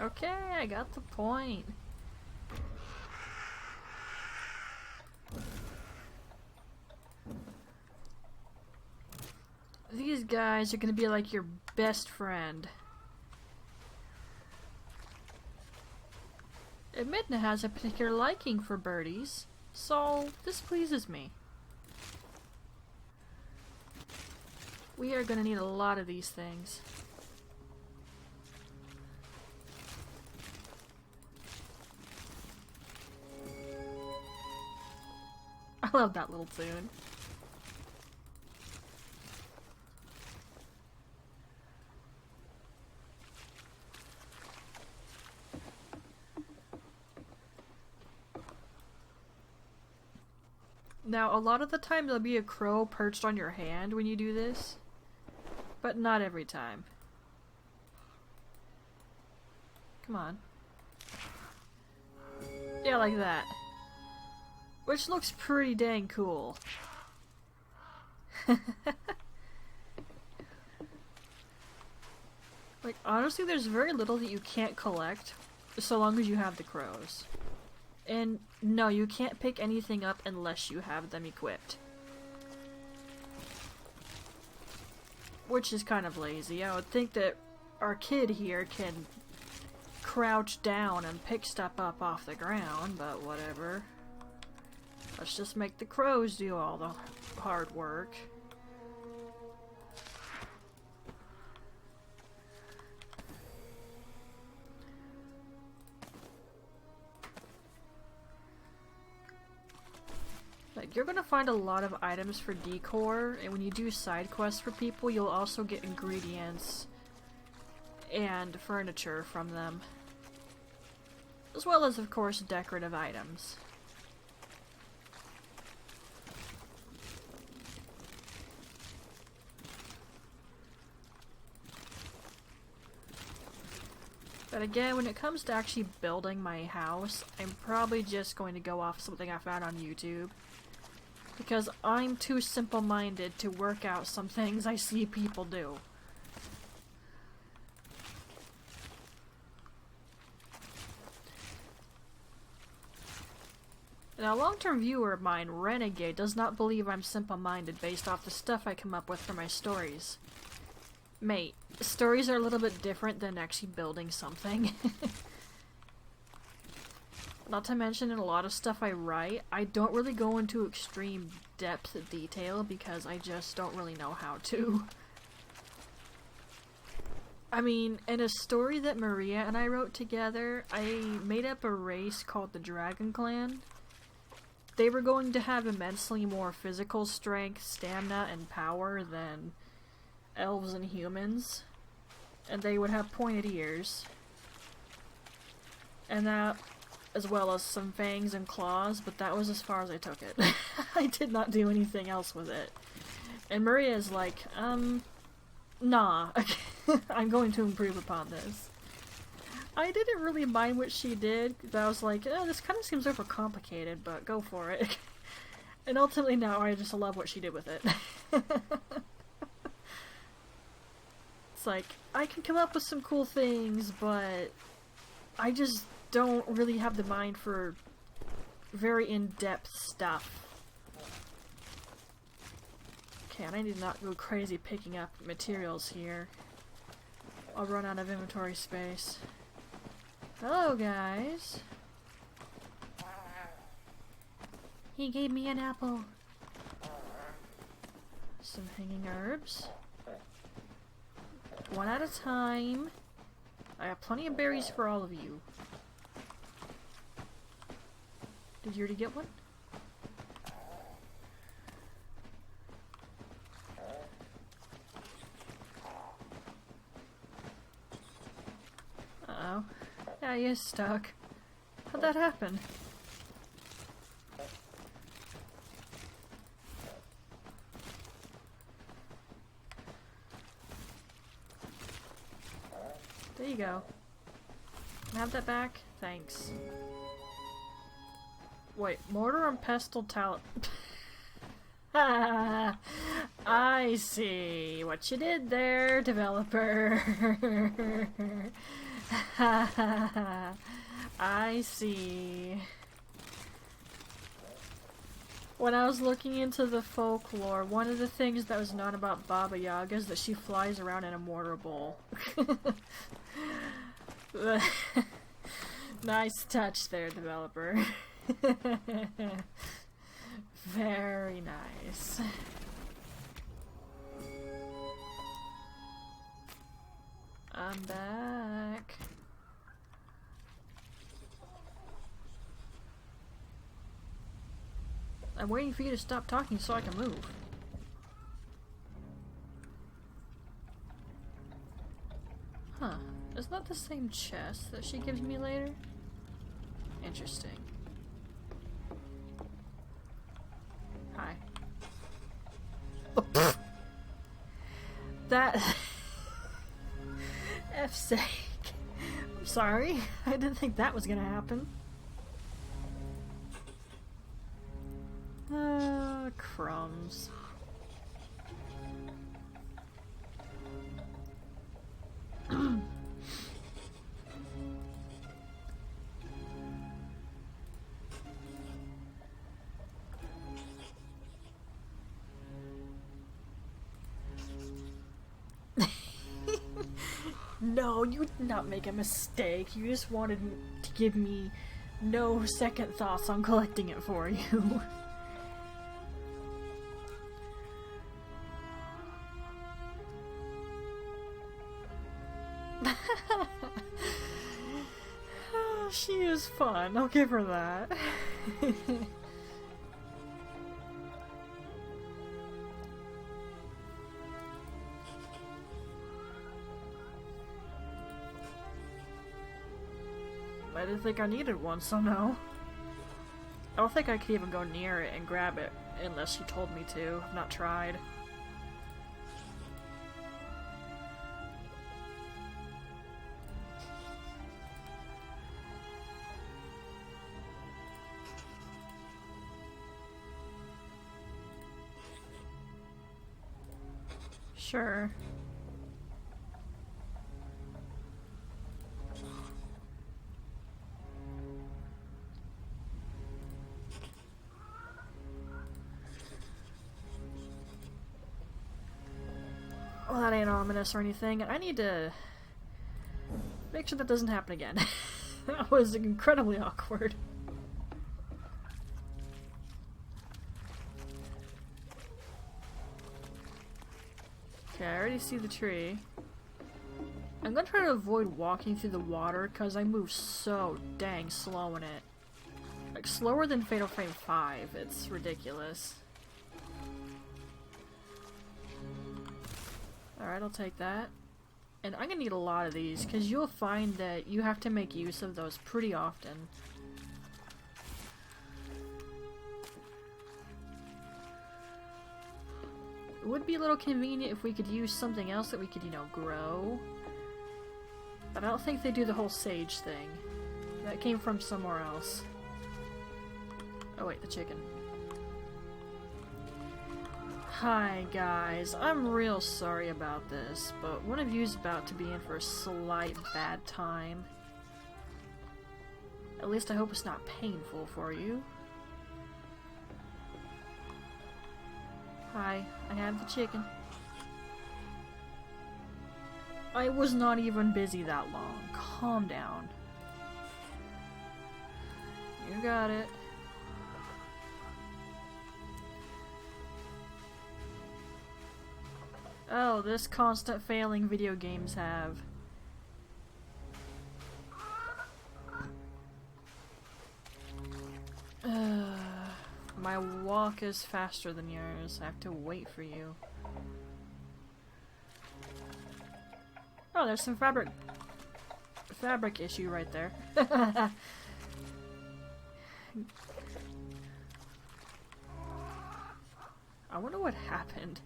Okay, I got the point. These guys are gonna be like your best friend. And Midna has a particular liking for birdies, so this pleases me. We are gonna need a lot of these things. I love that little tune. Now, a lot of the time there'll be a crow perched on your hand when you do this, but not every time. Come on. Yeah, like that. Which looks pretty dang cool. Like, honestly, there's very little that you can't collect, so long as you have the crows. And no, you can't pick anything up unless you have them equipped. Which is kind of lazy. I would think that our kid here can crouch down and pick stuff up off the ground, but whatever. Let's just make the crows do all the hard work. Like, you're gonna find a lot of items for decor, and when you do side quests for people, you'll also get ingredients and furniture from them. As well as, of course, decorative items. But again, when it comes to actually building my house, I'm probably just going to go off something I found on YouTube. Because I'm too simple-minded to work out some things I see people do. Now, a long-term viewer of mine, Renegade, does not believe I'm simple-minded based off the stuff I come up with for my stories. Mate, stories are a little bit different than actually building something. Not to mention, in a lot of stuff I write, I don't really go into extreme depth of detail because I just don't really know how to. I mean, in a story that Maria and I wrote together, I made up a race called the Dragon Clan. They were going to have immensely more physical strength, stamina, and power than elves and humans. And they would have pointed ears. And that, as well as some fangs and claws, but that was as far as I took it. I did not do anything else with it. And Maria is like, nah, I'm going to improve upon this. I didn't really mind what she did, but I was like, oh, this kind of seems overcomplicated, but go for it. And ultimately now I just love what she did with it. It's like, I can come up with some cool things, but I just don't really have the mind for very in-depth stuff. Okay, and I need not go crazy picking up materials here. I'll run out of inventory space. Hello, guys. He gave me an apple. Some hanging herbs. One at a time. I have plenty of berries for all of you. Did you already get one? Uh-oh. Yeah, he is stuck. How'd that happen? There you go. Can I have that back? Thanks. Wait, mortar and pestle talent. I see what you did there, developer. I see. When I was looking into the folklore, one of the things that was known about Baba Yaga is that she flies around in a mortar bowl. Nice touch there, developer. Very nice. I'm back. I'm waiting for you to stop talking so I can move. Huh. Isn't that the same chest that she gives me later? Interesting. Hi. Oh, that... F's sake. I'm sorry. I didn't think that was gonna happen. Crumbs. No, you did not make a mistake. You just wanted to give me no second thoughts on collecting it for you. She is fun, I'll give her that. I didn't think I needed one, so no. I don't think I could even go near it and grab it unless she told me to. I've not tried. Sure. Well, that ain't ominous or anything, and I need to make sure that doesn't happen again. That was incredibly awkward. Okay, I already see the tree. I'm gonna try to avoid walking through the water because I move so dang slow in it. Like, slower than Fatal Frame 5. It's ridiculous. Alright, I'll take that. And I'm gonna need a lot of these, because you'll find that you have to make use of those pretty often. It would be a little convenient if we could use something else that we could, you know, grow. But I don't think they do the whole sage thing. That came from somewhere else. Oh wait, the chicken. Hi guys, I'm real sorry about this, but one of you's about to be in for a slight bad time. At least I hope it's not painful for you. Hi, I have the chicken. I was not even busy that long. Calm down. You got it. Oh, this constant failing video games have. My walk is faster than yours. I have to wait for you. Oh, there's some fabric issue right there. I wonder what happened.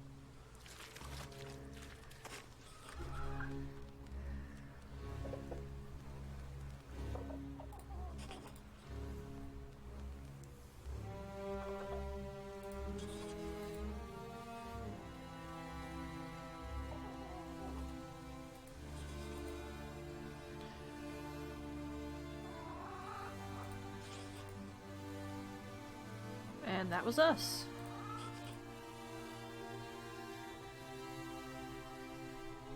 And that was us.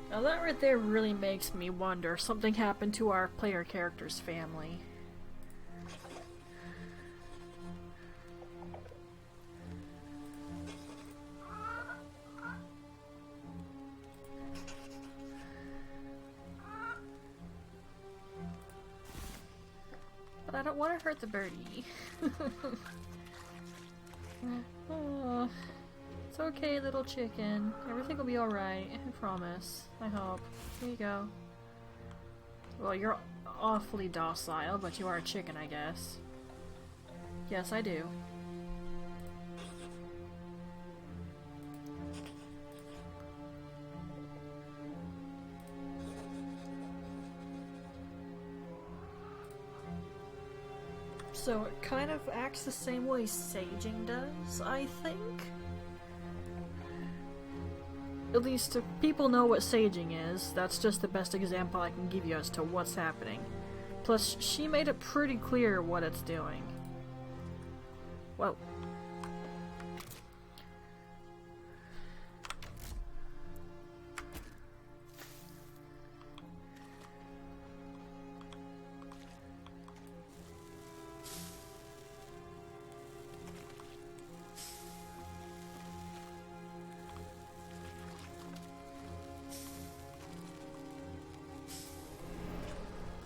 Now that right there really makes me wonder if something happened to our player character's family. But I don't want to hurt the birdie. Oh, it's okay, little chicken. Everything will be alright. I promise. I hope. Here you go. Well, you're awfully docile, but you are a chicken, I guess. Yes, I do. So it kind of acts the same way saging does, I think? At least if people know what saging is, that's just the best example I can give you as to what's happening. Plus, she made it pretty clear what it's doing. Whoa.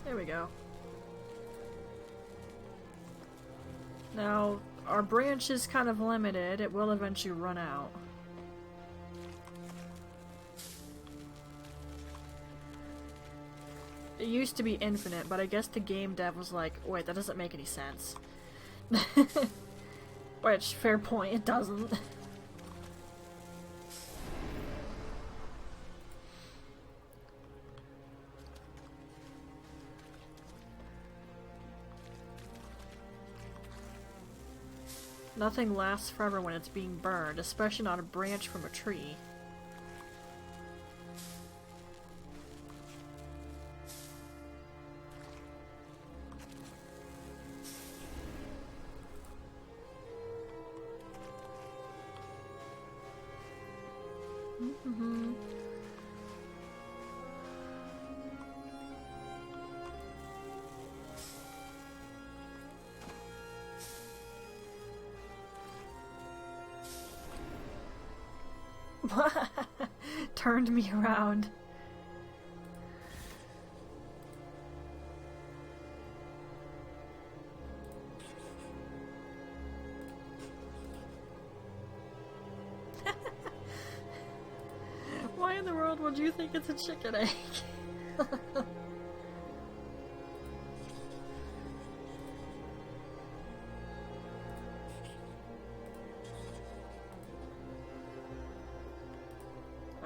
There we go. Now, our branch is kind of limited. It will eventually run out. It used to be infinite, but I guess the game dev was like, wait, that doesn't make any sense. Which, fair point, it doesn't. Nothing lasts forever when it's being burned, especially not a branch from a tree. Mm-hmm. Turned me around. Why in the world would you think it's a chicken egg?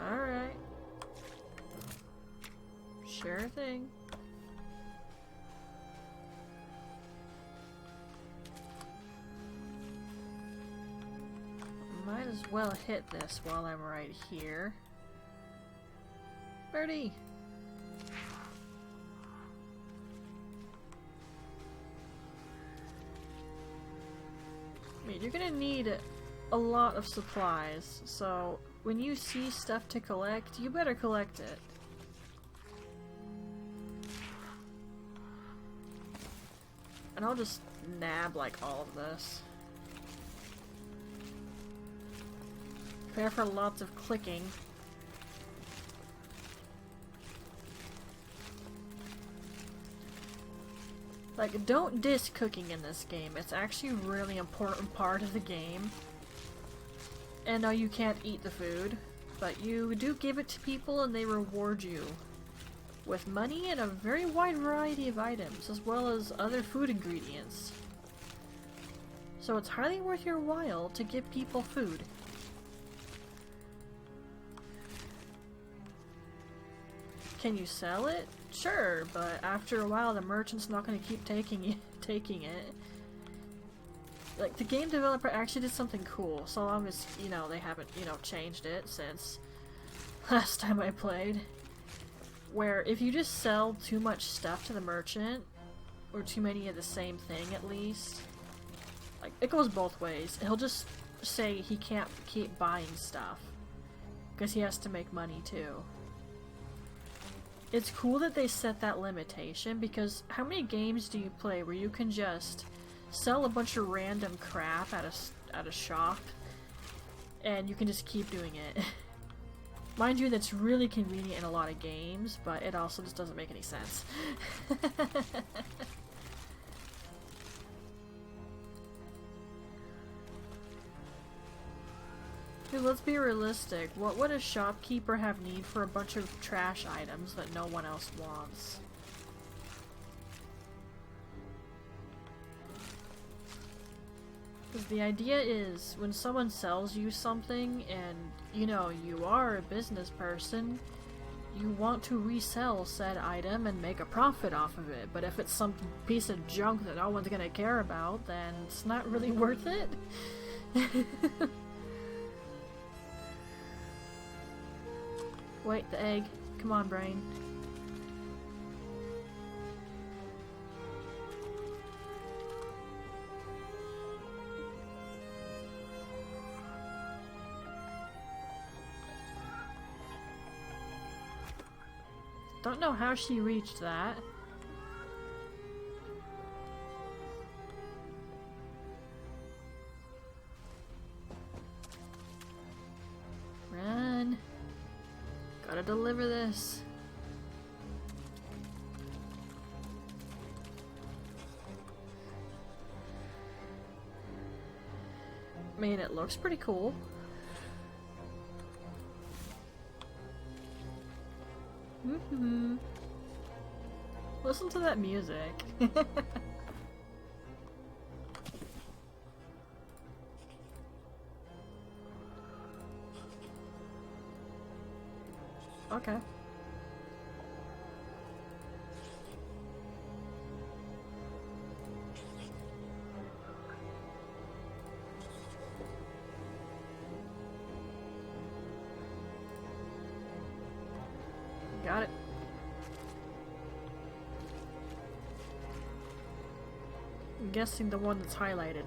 Alright. Sure thing. Might as well hit this while I'm right here. Birdie! I mean, you're gonna need a lot of supplies, so when you see stuff to collect, you better collect it. And I'll just nab like all of this. Prepare for lots of clicking. Like, don't diss cooking in this game. It's actually a really important part of the game. And no, you can't eat the food, but you do give it to people and they reward you with money and a very wide variety of items, as well as other food ingredients. So it's highly worth your while to give people food. Can you sell it? Sure, but after a while the merchant's not going to keep taking it. Like, the game developer actually did something cool, so long as, you know, they haven't, you know, changed it since last time I played. Where if you just sell too much stuff to the merchant, or too many of the same thing at least, like, it goes both ways. He'll just say he can't keep buying stuff, because he has to make money too. It's cool that they set that limitation, because how many games do you play where you can just sell a bunch of random crap at a shop and you can just keep doing it? Mind you, that's really convenient in a lot of games, but it also just doesn't make any sense. Dude, let's be realistic. What would a shopkeeper have need for a bunch of trash items that no one else wants? Because the idea is, when someone sells you something and, you know, you are a business person, you want to resell said item and make a profit off of it. But if it's some piece of junk that no one's gonna care about, then it's not really worth it. Wait, the egg. Come on, brain. Don't know how she reached that. Run. Gotta deliver this. I mean, it looks pretty cool. Mm-hmm. Listen to that music. Okay. Got it. I'm guessing the one that's highlighted.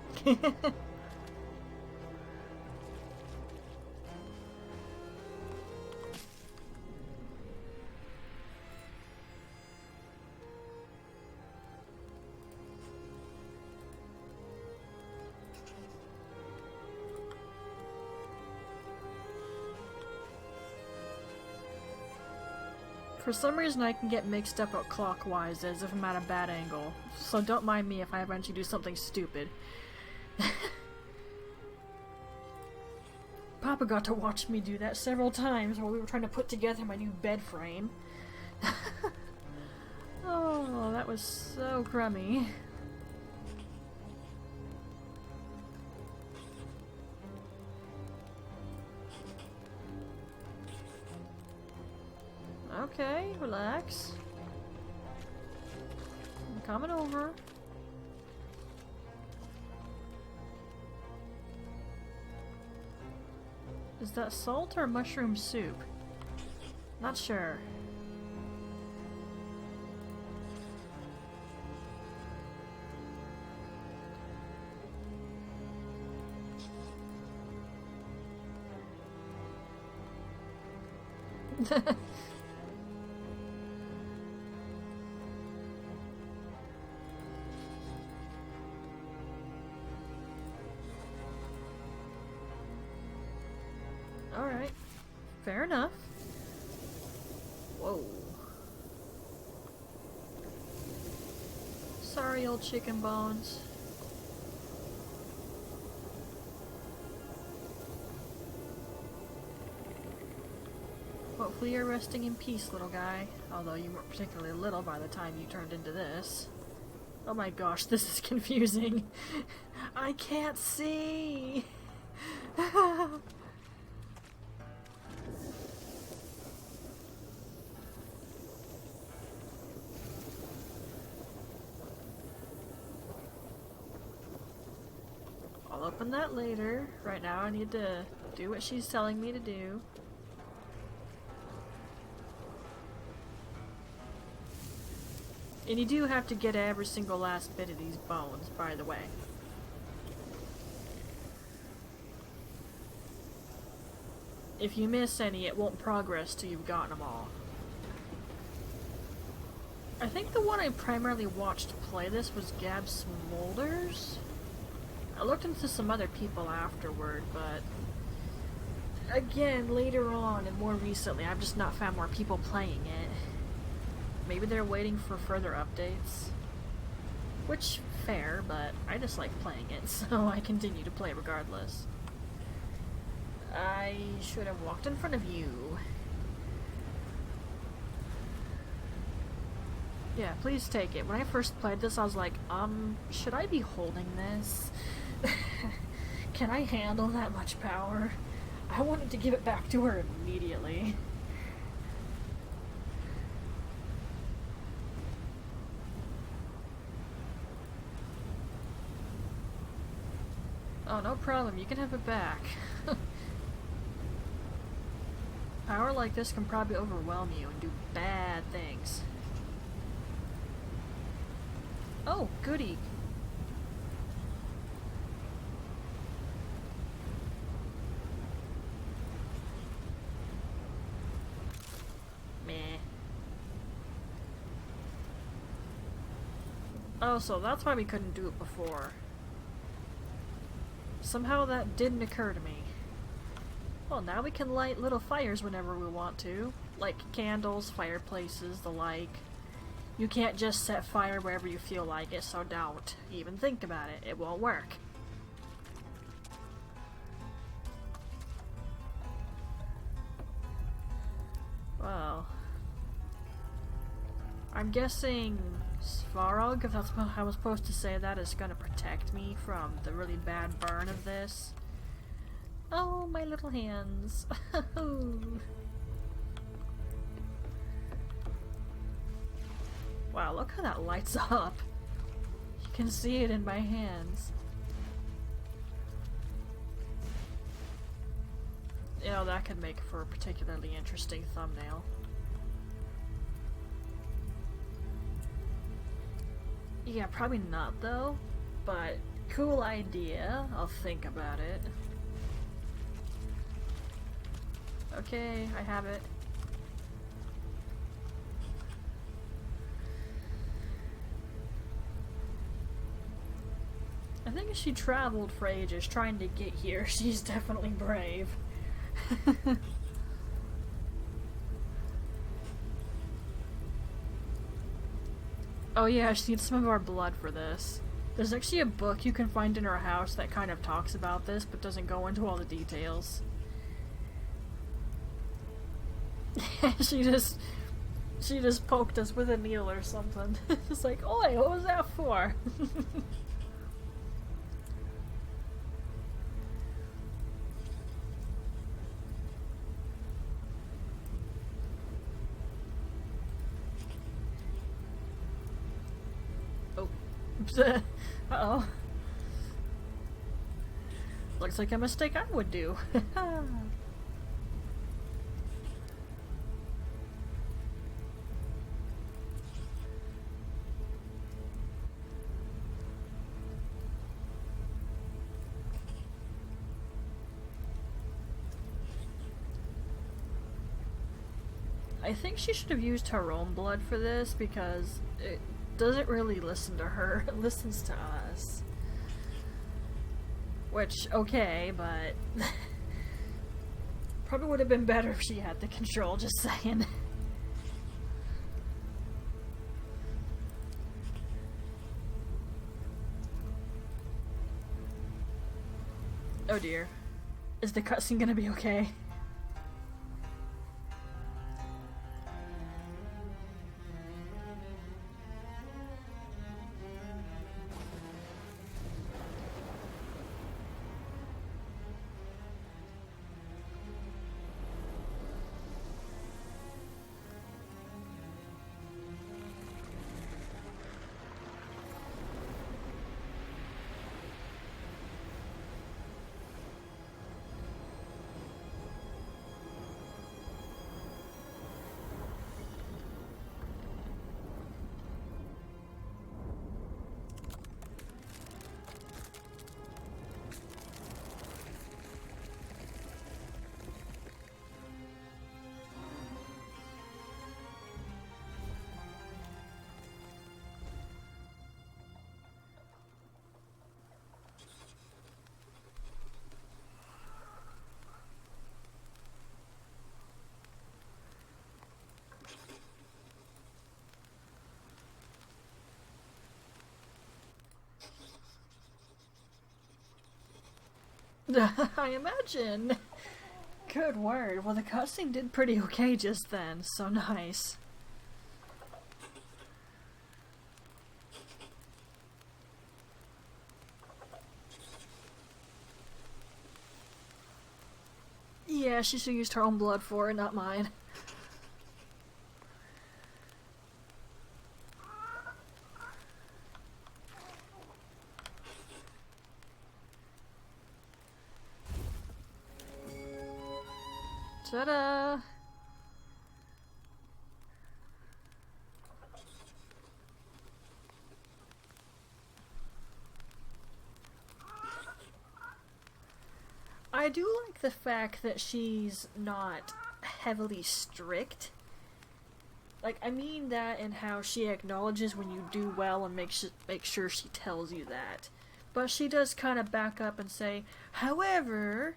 For some reason I can get mixed up at clockwise as if I'm at a bad angle, so don't mind me if I eventually do something stupid. Papa got to watch me do that several times while we were trying to put together my new bed frame. Oh, that was so crummy. Okay, relax. I'm coming over. Is that salt or mushroom soup? Not sure. Alright. Fair enough. Whoa. Sorry, old chicken bones. Hopefully you're resting in peace, little guy. Although you weren't particularly little by the time you turned into this. Oh my gosh, this is confusing. I can't see! I'll open that later. Right now I need to do what she's telling me to do. And you do have to get every single last bit of these bones, by the way. If you miss any, it won't progress till you've gotten them all. I think the one I primarily watched play this was Gab Smolders. I looked into some other people afterward, but again, later on and more recently, I've just not found more people playing it. Maybe they're waiting for further updates. Which, fair, but I just like playing it, so I continue to play regardless. I should have walked in front of you. Yeah, please take it. When I first played this, I was like, should I be holding this? Can I handle that much power? I wanted to give it back to her immediately. Oh, no problem. You can have it back. Power like this can probably overwhelm you and do bad things. Oh, goody. Meh. Oh, so that's why we couldn't do it before. Somehow that didn't occur to me. Well, now we can light little fires whenever we want to. Like candles, fireplaces, the like. You can't just set fire wherever you feel like it, so don't even think about it. It won't work. Well, I'm guessing Svarog, if that's how I'm supposed to say that, is gonna protect me from the really bad burn of this. Oh, my little hands. Wow, look how that lights up. You can see it in my hands. You know, that could make for a particularly interesting thumbnail. Yeah, probably not though, but cool idea. I'll think about it. Okay, I have it. I think she traveled for ages trying to get here. She's definitely brave. Oh yeah, she needs some of our blood for this. There's actually a book you can find in her house that kind of talks about this, but doesn't go into all the details. She just poked us with a needle or something. It's like, oi, what was that for? Uh-oh. Looks like a mistake I would do. I think she should have used her own blood for this because it doesn't really listen to her, it listens to us. Which, okay, but probably would have been better if she had the control, just saying. Oh dear. Is the cutscene gonna be okay? I imagine. Good word. Well, the cutscene did pretty okay just then, so nice. Yeah, she should have used her own blood for it, not mine. Ta-da! I do like the fact that she's not heavily strict. Like, I mean that in how she acknowledges when you do well and make sure she tells you that. But she does kind of back up and say, however,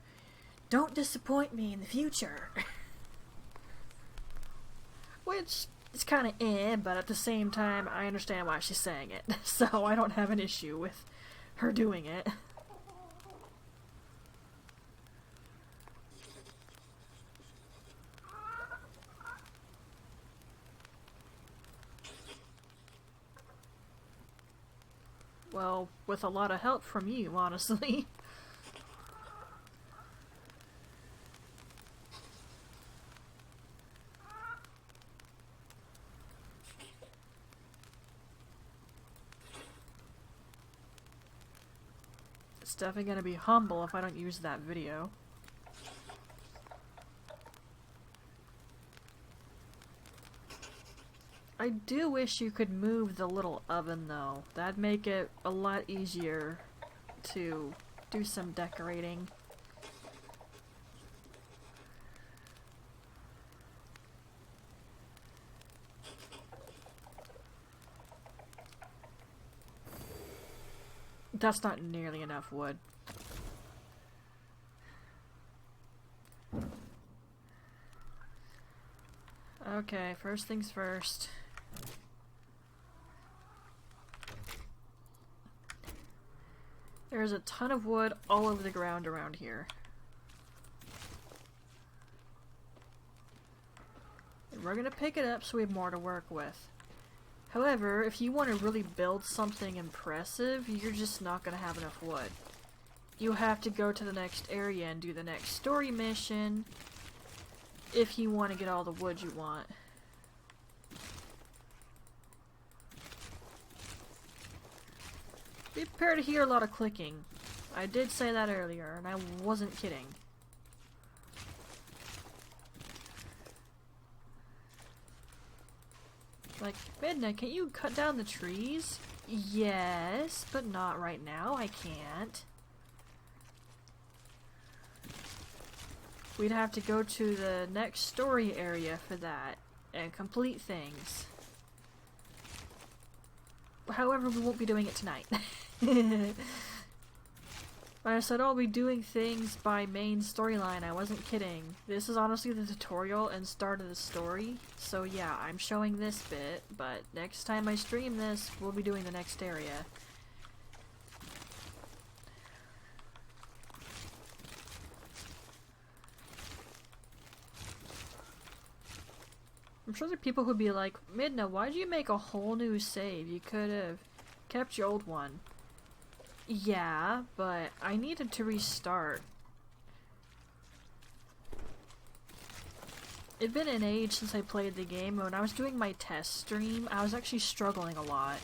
don't disappoint me in the future. Which is kind of but at the same time, I understand why she's saying it. So I don't have an issue with her doing it. Well, with a lot of help from you, honestly. It's definitely gonna be humble if I don't use that video. I do wish you could move the little oven though. That'd make it a lot easier to do some decorating. That's not nearly enough wood. Okay, first things first. There's a ton of wood all over the ground around here. And we're gonna pick it up so we have more to work with. However, if you want to really build something impressive, you're just not gonna have enough wood. You have to go to the next area and do the next story mission if you want to get all the wood you want. Be prepared to hear a lot of clicking. I did say that earlier, and I wasn't kidding. Like, Midna, can't you cut down the trees? Yes, but not right now. I can't. We'd have to go to the next story area for that and complete things. However, we won't be doing it tonight. When I said I'll be doing things by main storyline, I wasn't kidding. This is honestly the tutorial and start of the story, so yeah, I'm showing this bit, but next time I stream this, we'll be doing the next area. I'm sure there are people who'd be like, Midna, why'd you make a whole new save? You could have kept your old one. Yeah, but I needed to restart. It'd been an age since I played the game, and when I was doing my test stream, I was actually struggling a lot.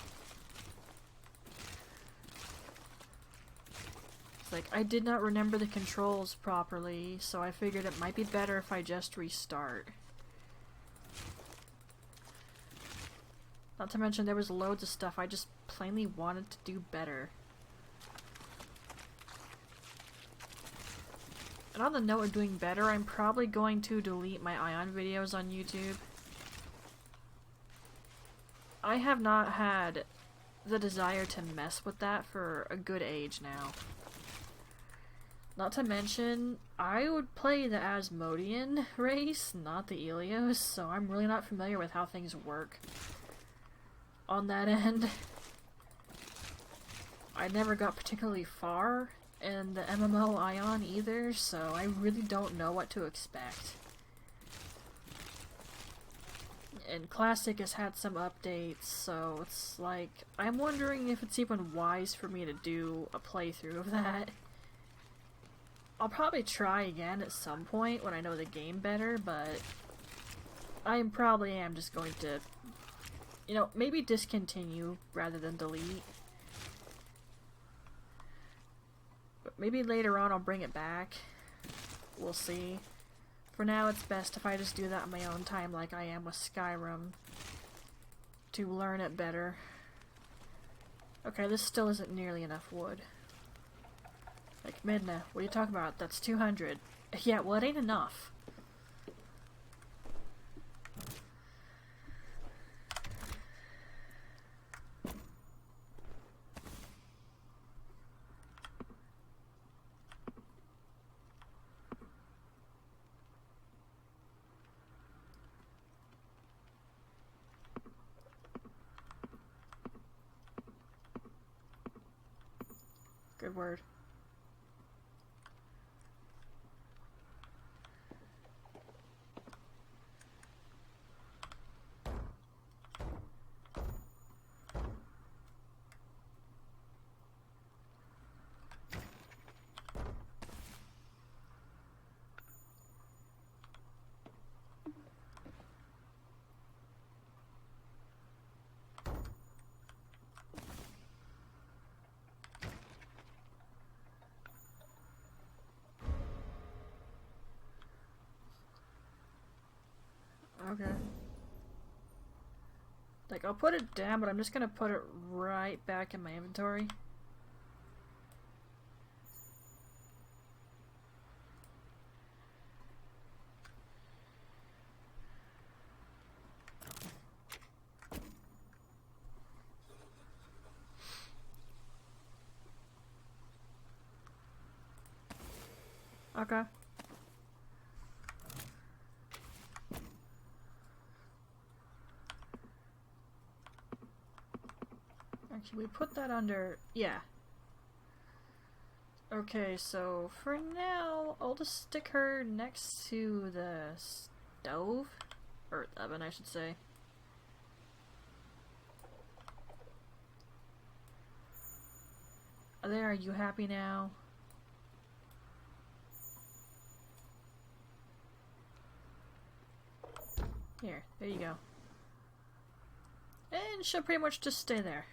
It's like, I did not remember the controls properly, so I figured it might be better if I just restart. Not to mention there was loads of stuff I just plainly wanted to do better. And on the note of doing better, I'm probably going to delete my Ion videos on YouTube. I have not had the desire to mess with that for a good age now. Not to mention, I would play the Asmodean race, not the Ilios, so I'm really not familiar with how things work on that end. I never got particularly far in the MMO Ion either, so I really don't know what to expect. And Classic has had some updates, so it's like, I'm wondering if it's even wise for me to do a playthrough of that. I'll probably try again at some point when I know the game better, but I probably am just going to, you know, maybe discontinue rather than delete. But maybe later on I'll bring it back. We'll see. For now, it's best if I just do that on my own time like I am with Skyrim, to learn it better. Okay, this still isn't nearly enough wood. Like, Midna, what are you talking about? That's 200. Yeah, well, it ain't enough. Good word. Okay. Like, I'll put it down, but I'm just gonna put it right back in my inventory. Okay. Actually, we put that under... yeah. Okay, so for now, I'll just stick her next to the stove. Or oven, I should say. There, are you happy now? Here, there you go. And she'll pretty much just stay there.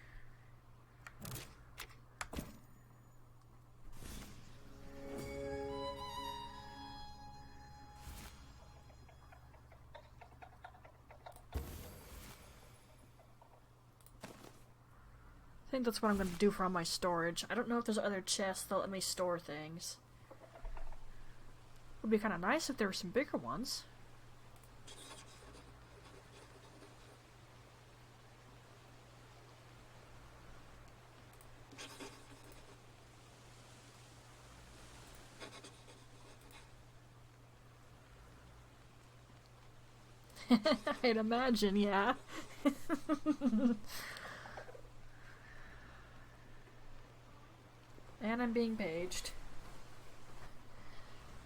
I think that's what I'm going to do for all my storage. I don't know if there's other chests that let me store things. It would be kind of nice if there were some bigger ones. I'd imagine, yeah. And I'm being paged.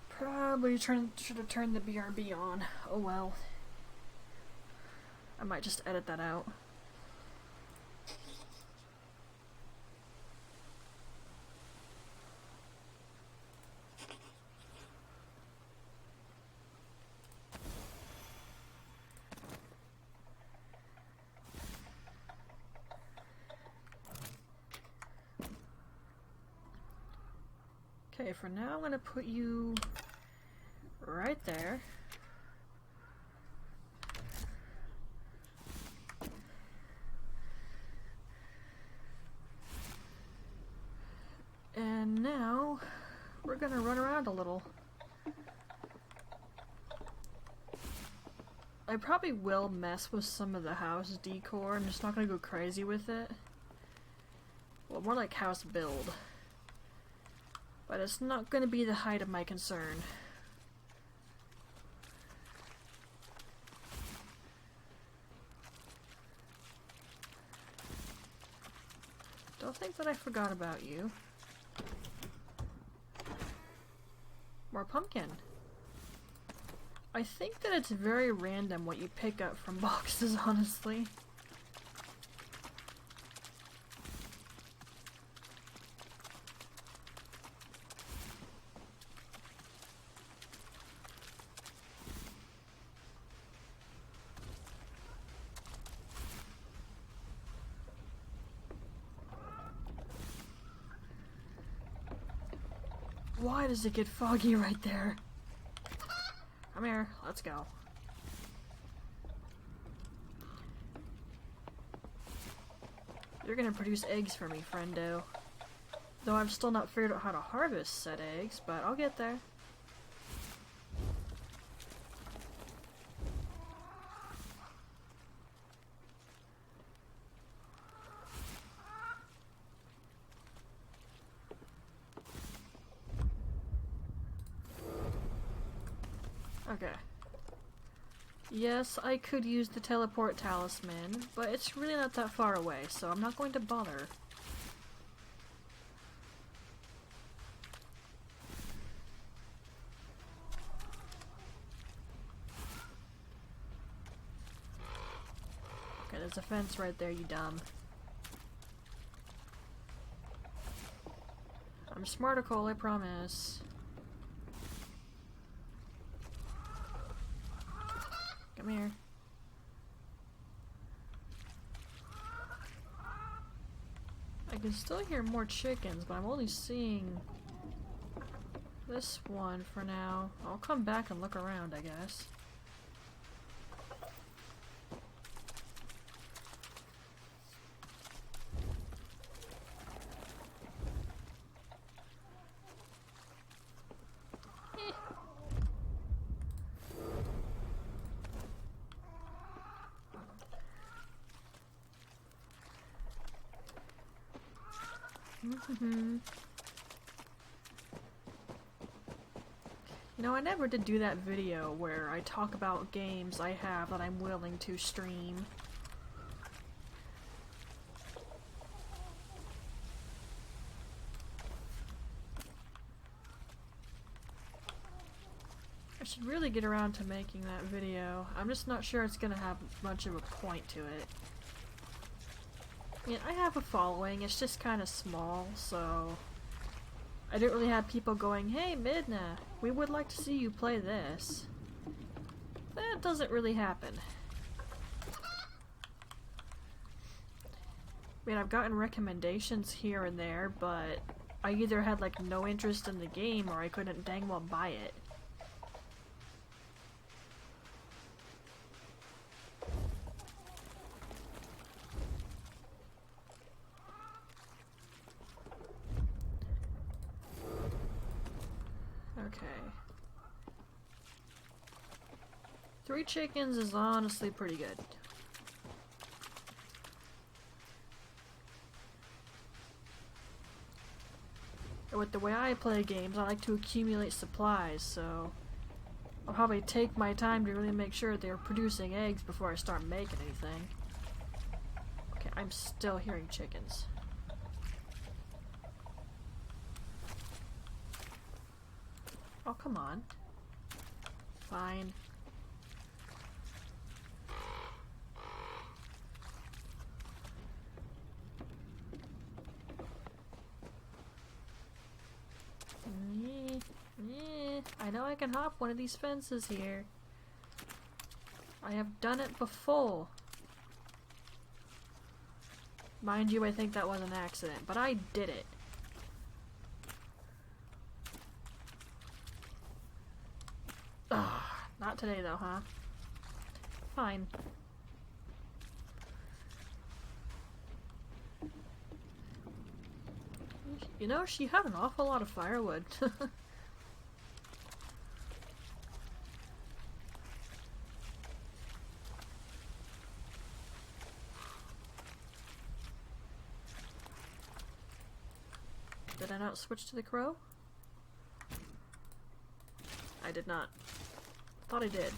Probably should have turned the BRB on. Oh well. I might just edit that out. Okay, for now I'm gonna put you right there. And now we're gonna run around a little. I probably will mess with some of the house decor. I'm just not gonna go crazy with it. Well, more like house build. But it's not going to be the height of my concern. Don't think that I forgot about you. More pumpkin. I think that it's very random what you pick up from boxes, honestly. Why does it get foggy right there? Come here, let's go. You're gonna produce eggs for me, friendo. Though I've still not figured out how to harvest said eggs, but I'll get there. Okay. Yes, I could use the teleport talisman, but it's really not that far away, so I'm not going to bother. Okay, there's a fence right there, you dumb. I'm smarticle, I promise. Come here. I can still hear more chickens, but I'm only seeing this one for now. I'll come back and look around, I guess. You know, I never did do that video where I talk about games I have that I'm willing to stream. I should really get around to making that video. I'm just not sure it's gonna have much of a point to it. I mean, I have a following, it's just kind of small, so I don't really have people going, "Hey Midna, we would like to see you play this." That doesn't really happen. I mean, I've gotten recommendations here and there, but I either had like no interest in the game or I couldn't dang well buy it. Okay. 3 chickens is honestly pretty good. With the way I play games, I like to accumulate supplies, so I'll probably take my time to really make sure they're producing eggs before I start making anything. Okay, I'm still hearing chickens. Oh, come on. Fine. I know I can hop one of these fences here. I have done it before. Mind you, I think that was an accident, but I did it. Ugh, not today though, huh? Fine. You know, she had an awful lot of firewood. Did I not switch to the crow? I did not. Thought I did.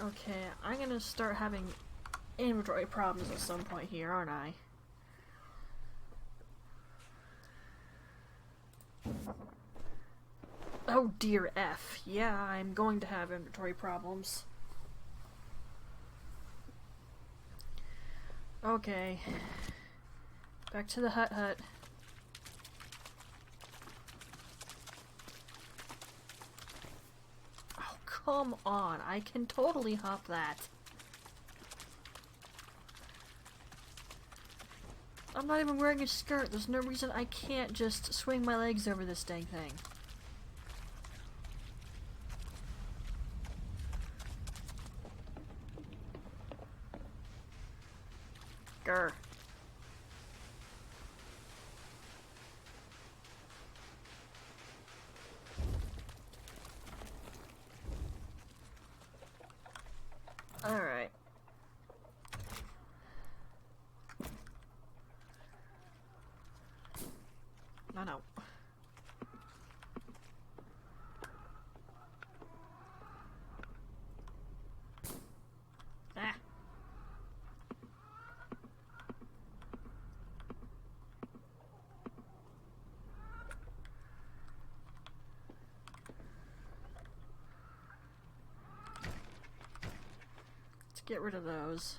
Okay, I'm gonna start having inventory problems at some point here, aren't I? Oh dear F. Yeah, I'm going to have inventory problems. Okay. Back to the hut. Oh, come on. I can totally hop that. I'm not even wearing a skirt. There's no reason I can't just swing my legs over this dang thing. Grr. Alright. No. Ah. Let's get rid of those.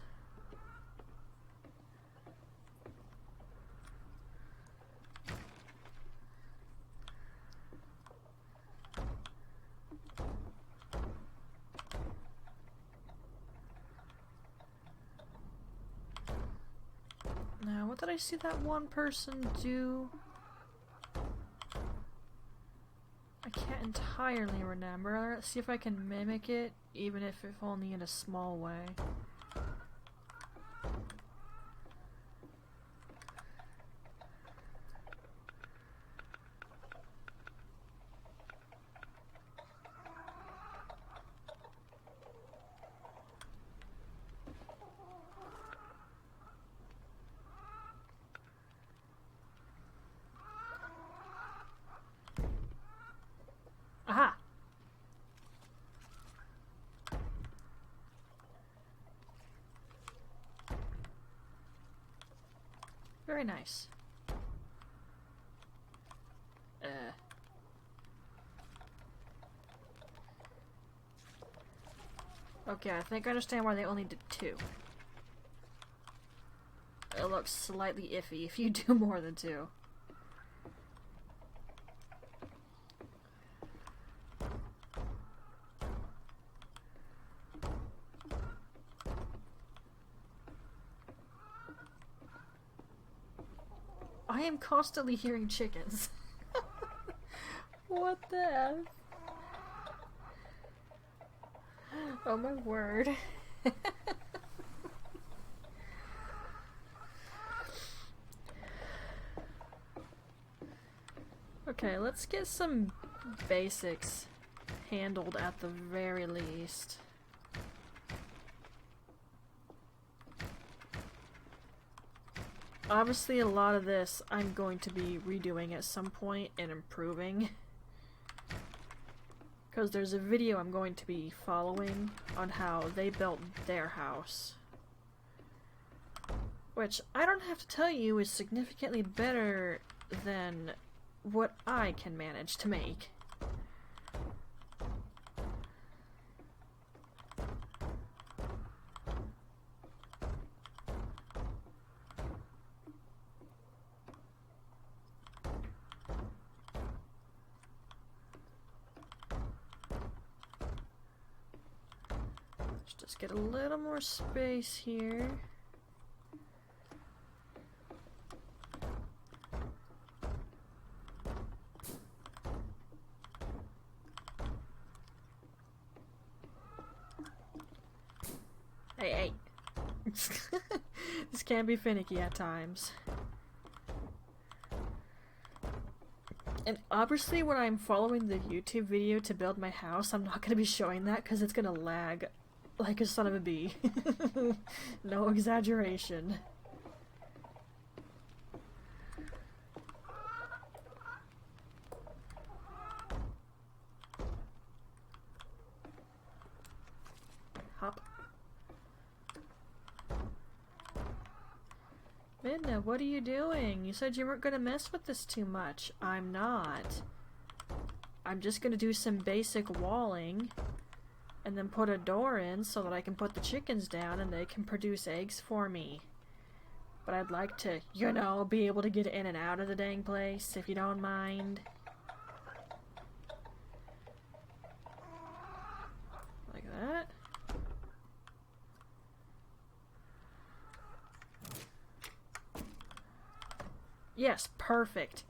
Now, what did I see that one person do? I can't entirely remember. Let's see if I can mimic it, even if only in a small way. Aha! Very nice. Okay, I think I understand why they only did 2. It looks slightly iffy if you do more than 2. I am constantly hearing chickens. What the F? Oh my word. Okay, let's get some basics handled at the very least. Obviously, a lot of this I'm going to be redoing at some point and improving. Because there's a video I'm going to be following on how they built their house. Which, I don't have to tell you, is significantly better than what I can manage to make. Let's just get a little more space here. Hey. This can be finicky at times. And obviously when I'm following the YouTube video to build my house, I'm not going to be showing that because it's going to lag like a son of a bee. No exaggeration. Hop. Midna, what are you doing? You said you weren't gonna mess with this too much. I'm not. I'm just gonna do some basic walling and then put a door in so that I can put the chickens down and they can produce eggs for me. But I'd like to, you know, be able to get in and out of the dang place, if you don't mind. Like that. Yes, perfect.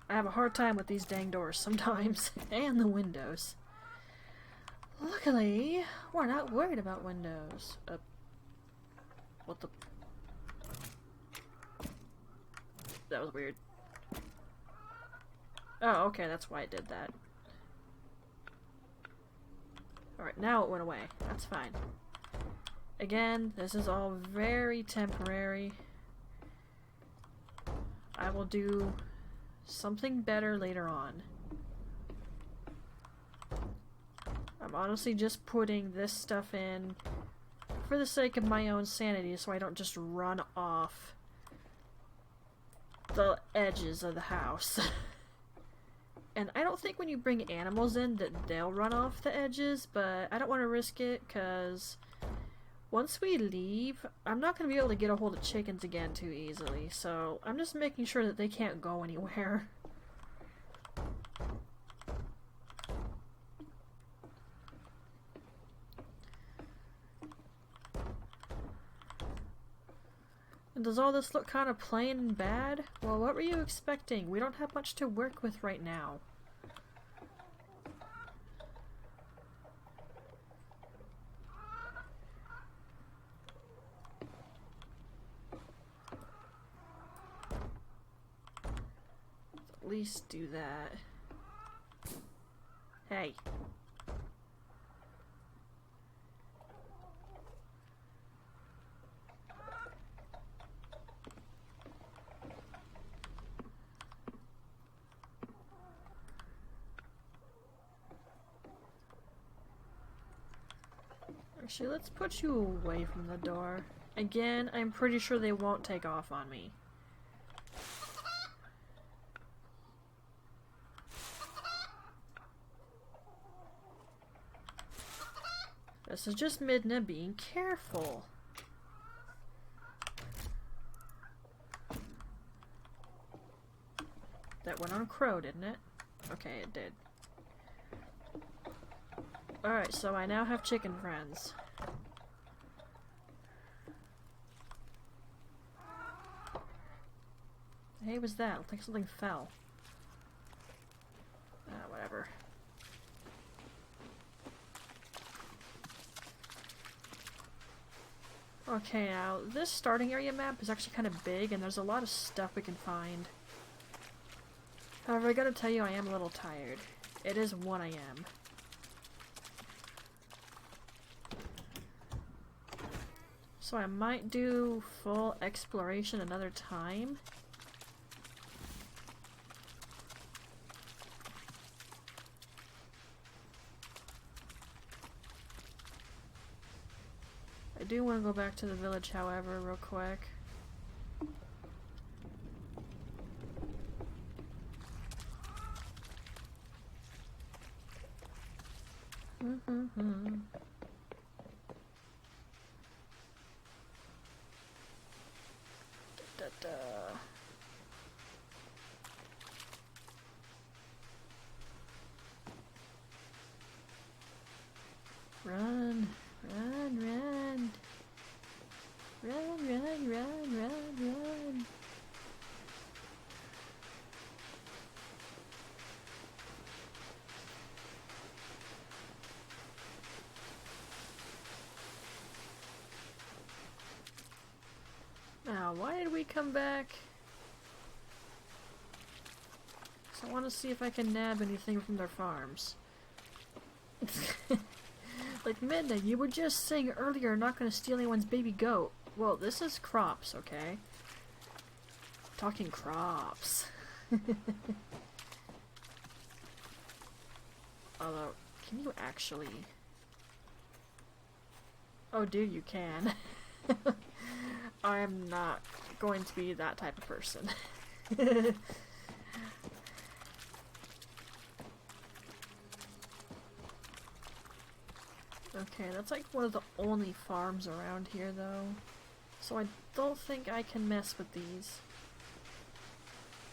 I have a hard time with these dang doors sometimes, and the windows. Luckily, we're not worried about windows. What the... That was weird. Oh, okay, that's why it did that. Alright, now it went away. That's fine. Again, this is all very temporary. I will do something better later on. I'm honestly just putting this stuff in for the sake of my own sanity so I don't just run off the edges of the house. And I don't think when you bring animals in that they'll run off the edges, but I don't want to risk it because once we leave, I'm not going to be able to get a hold of chickens again too easily, so I'm just making sure that they can't go anywhere. And does all this look kind of plain and bad? Well, what were you expecting? We don't have much to work with right now. At least do that. Hey. Actually, let's put you away from the door. Again, I'm pretty sure they won't take off on me. This is just Midna being careful. That went on Crow, didn't it? Okay, it did. Alright, so I now have chicken friends. Hey, was that? Looked like something fell. Whatever. Okay, now, this starting area map is actually kind of big, and there's a lot of stuff we can find. However, I gotta tell you, I am a little tired. It is 1 AM. So I might do full exploration another time. I do want to go back to the village, however, real quick. Run, run, run. Run, run, run, run, run. Now, why did we come back? 'Cause I want to see if I can nab anything from their farms. Like, Midna, you were just saying earlier not gonna steal anyone's baby goat. Well, this is crops, okay? Talking crops. Although, can you actually... Oh, dude, you can. I'm not going to be that type of person. Okay, that's like one of the only farms around here though. So I don't think I can mess with these.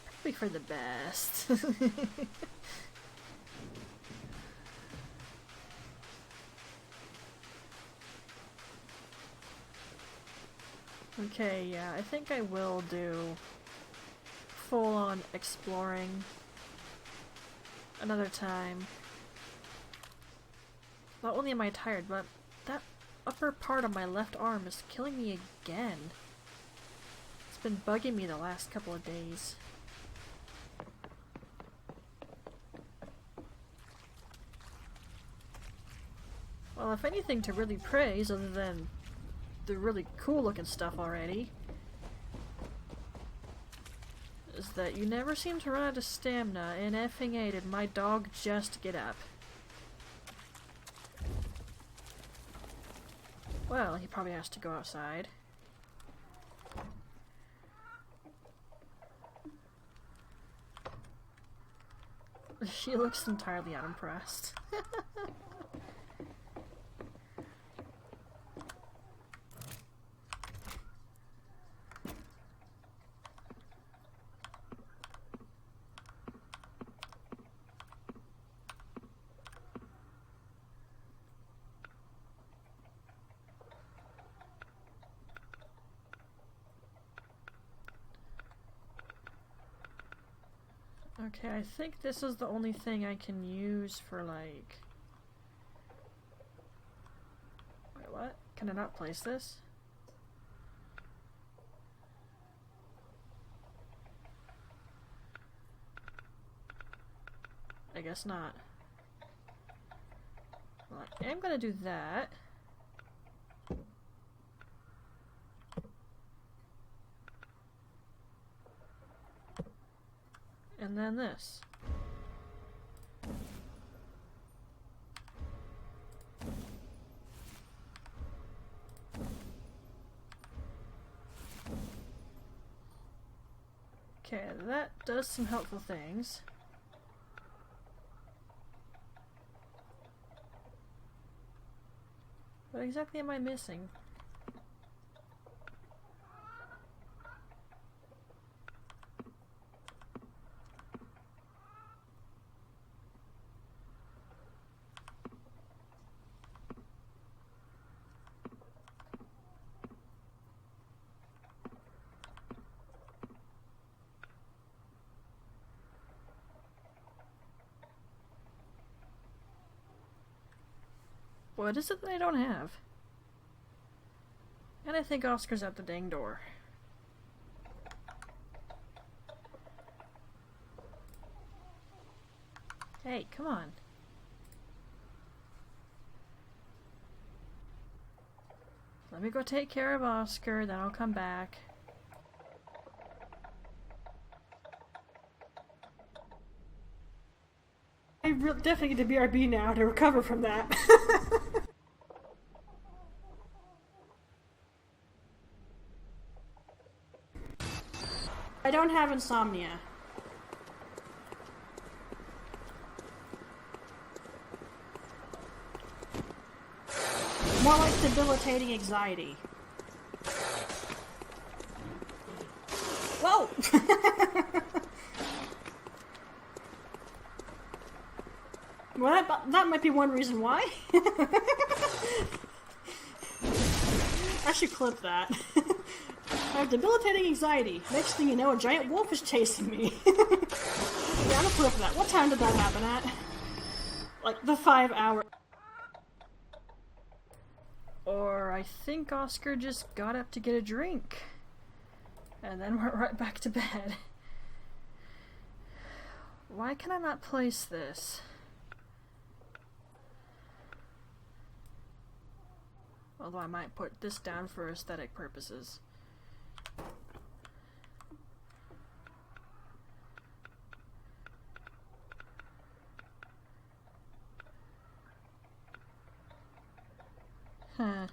Probably for the best. Okay, yeah, I think I will do full-on exploring another time. Not only am I tired, but that upper part of my left arm is killing me again. It's been bugging me the last couple of days. Well, if anything to really praise, other than the really cool looking stuff already, is that you never seem to run out of stamina, and effing A did my dog just get up. Well, he probably has to go outside. She looks entirely unimpressed. Okay, I think this is the only thing I can use for, like... Wait, what? Can I not place this? I guess not. Well, I am gonna do that. And then this. Okay, that does some helpful things. What exactly am I missing? What is it that I don't have? And I think Oscar's at the dang door. Hey, come on. Let me go take care of Oscar, then I'll come back. I definitely get to BRB now to recover from that. I don't have insomnia. More like debilitating anxiety. Whoa! Well, that might be one reason why. I should clip that. I have debilitating anxiety. Next thing you know, a giant wolf is chasing me. Yeah, I'm gonna clip that. What time did that happen at? Like, the 5 hour. Or I think Oscar just got up to get a drink. And then went right back to bed. Why can I not place this? Although I might put this down for aesthetic purposes. Huh.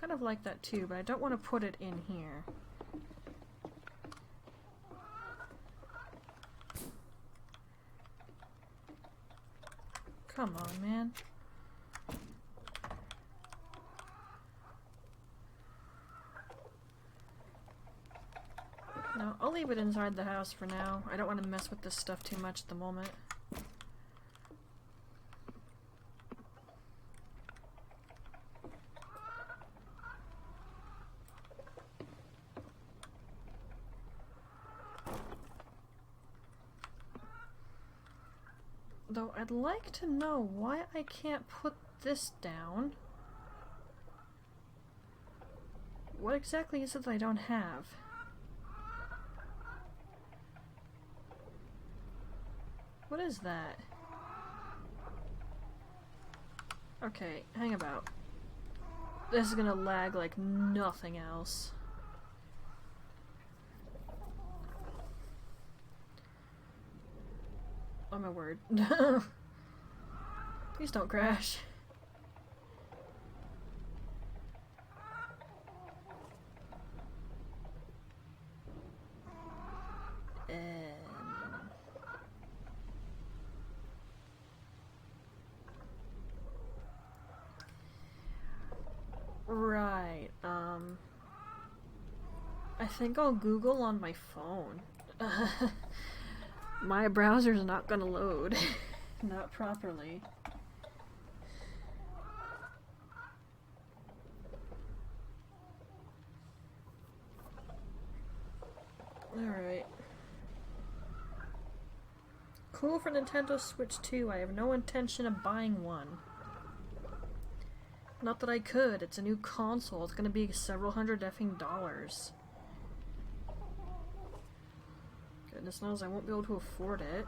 kind of like that too, but I don't want to put it in here. Come on, man. No, I'll leave it inside the house for now. I don't want to mess with this stuff too much at the moment. Though I'd like to know why I can't put this down. What exactly is it that I don't have? What is that? Okay, hang about. This is gonna lag like nothing else. Oh my word. Please don't crash. Right, I think I'll Google on my phone. My browser's not gonna load. Not properly. Alright. Cool for Nintendo Switch 2. I have no intention of buying one. Not that I could. It's a new console. It's gonna be several hundred effing dollars. Goodness knows I won't be able to afford it.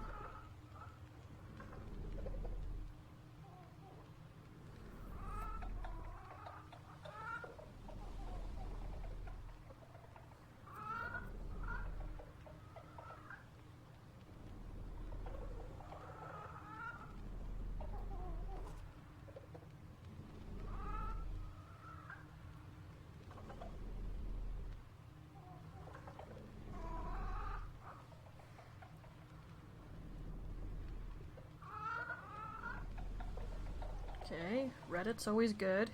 Okay, Reddit's always good.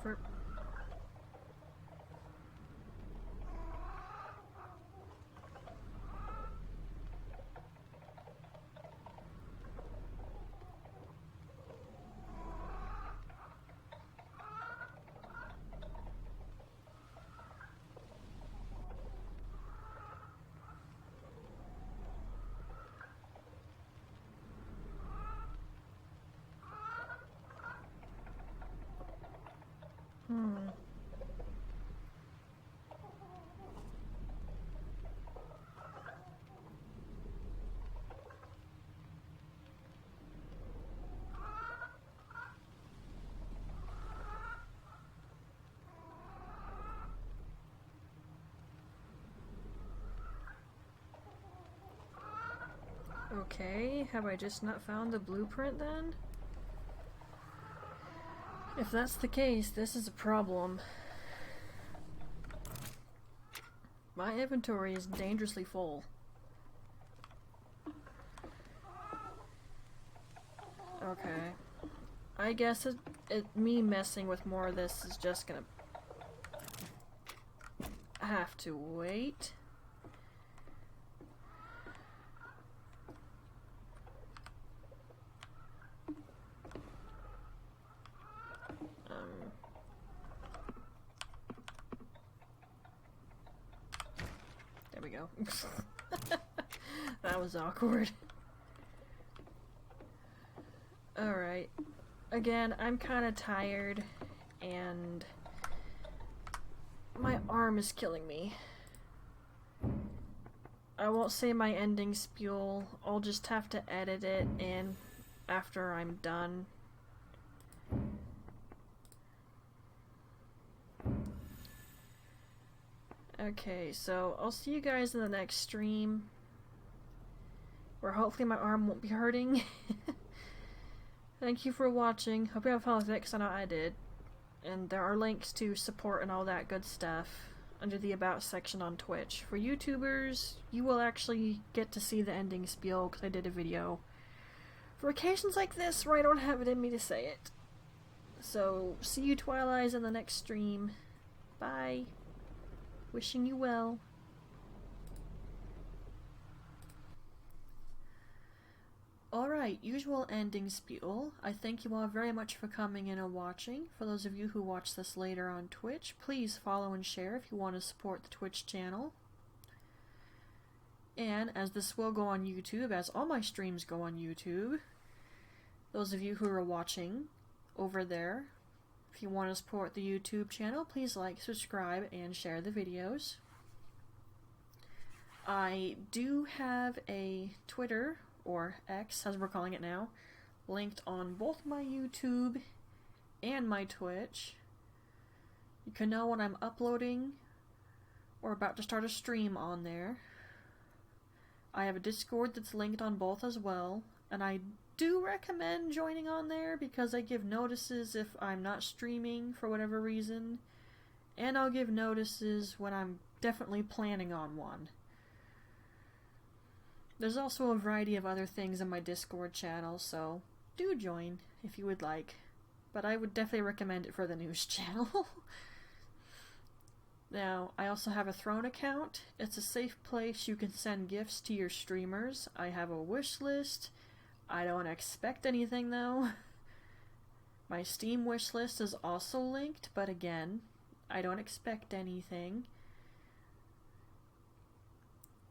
For Okay, have I just not found the blueprint then? If that's the case, this is a problem. My inventory is dangerously full. Okay. I guess me messing with more of this is just gonna have to wait. There we go. That was awkward. Alright. Again, I'm kind of tired, and my arm is killing me. I won't say my ending spiel, I'll just have to edit it in after I'm done. Okay, so I'll see you guys in the next stream, where hopefully my arm won't be hurting. Thank you for watching. Hope you have fun with it, because I know I did. And there are links to support and all that good stuff under the About section on Twitch. For YouTubers, you will actually get to see the ending spiel, because I did a video for occasions like this where I don't have it in me to say it. So, see you Twilights in the next stream. Bye. Wishing you well. Alright, usual ending spiel. I thank you all very much for coming in and watching. For those of you who watch this later on Twitch, please follow and share if you want to support the Twitch channel. And as this will go on YouTube, as all my streams go on YouTube, those of you who are watching over there, if you want to support the YouTube channel, please like, subscribe, and share the videos. I do have a Twitter, or X as we're calling it now, linked on both my YouTube and my Twitch. You can know when I'm uploading or about to start a stream on there. I have a Discord that's linked on both as well, and I do recommend joining on there because I give notices if I'm not streaming for whatever reason, and I'll give notices when I'm definitely planning on one. There's also a variety of other things in my Discord channel, so do join if you would like. But I would definitely recommend it for the news channel. Now, I also have a Throne account. It's a safe place you can send gifts to your streamers. I have a wish list. I don't expect anything though. My Steam wish list is also linked, but again, I don't expect anything.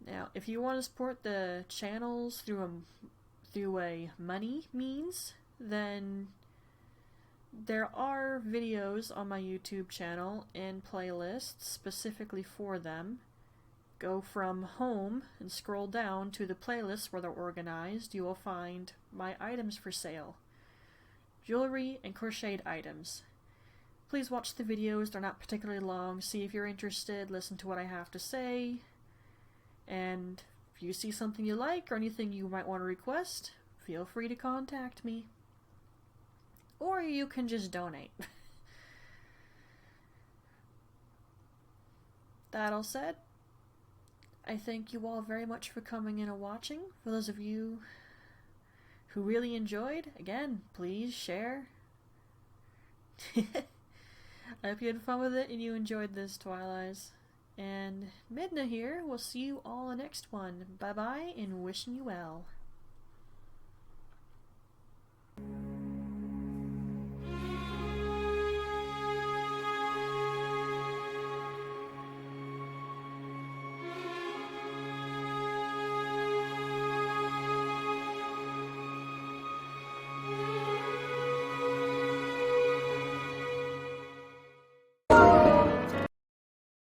Now, if you want to support the channels through a money means, then there are videos on my YouTube channel and playlists specifically for them. Go from home and scroll down to the playlists where they're organized. You will find my items for sale. Jewelry and crocheted items. Please watch the videos, they're not particularly long. See if you're interested, listen to what I have to say. And if you see something you like or anything you might want to request, feel free to contact me. Or you can just donate. That all said, I thank you all very much for coming in and watching. For those of you who really enjoyed, again, please share. I hope you had fun with it and you enjoyed this, Twilights. And Midna here. We'll see you all in the next one. Bye bye and wishing you well.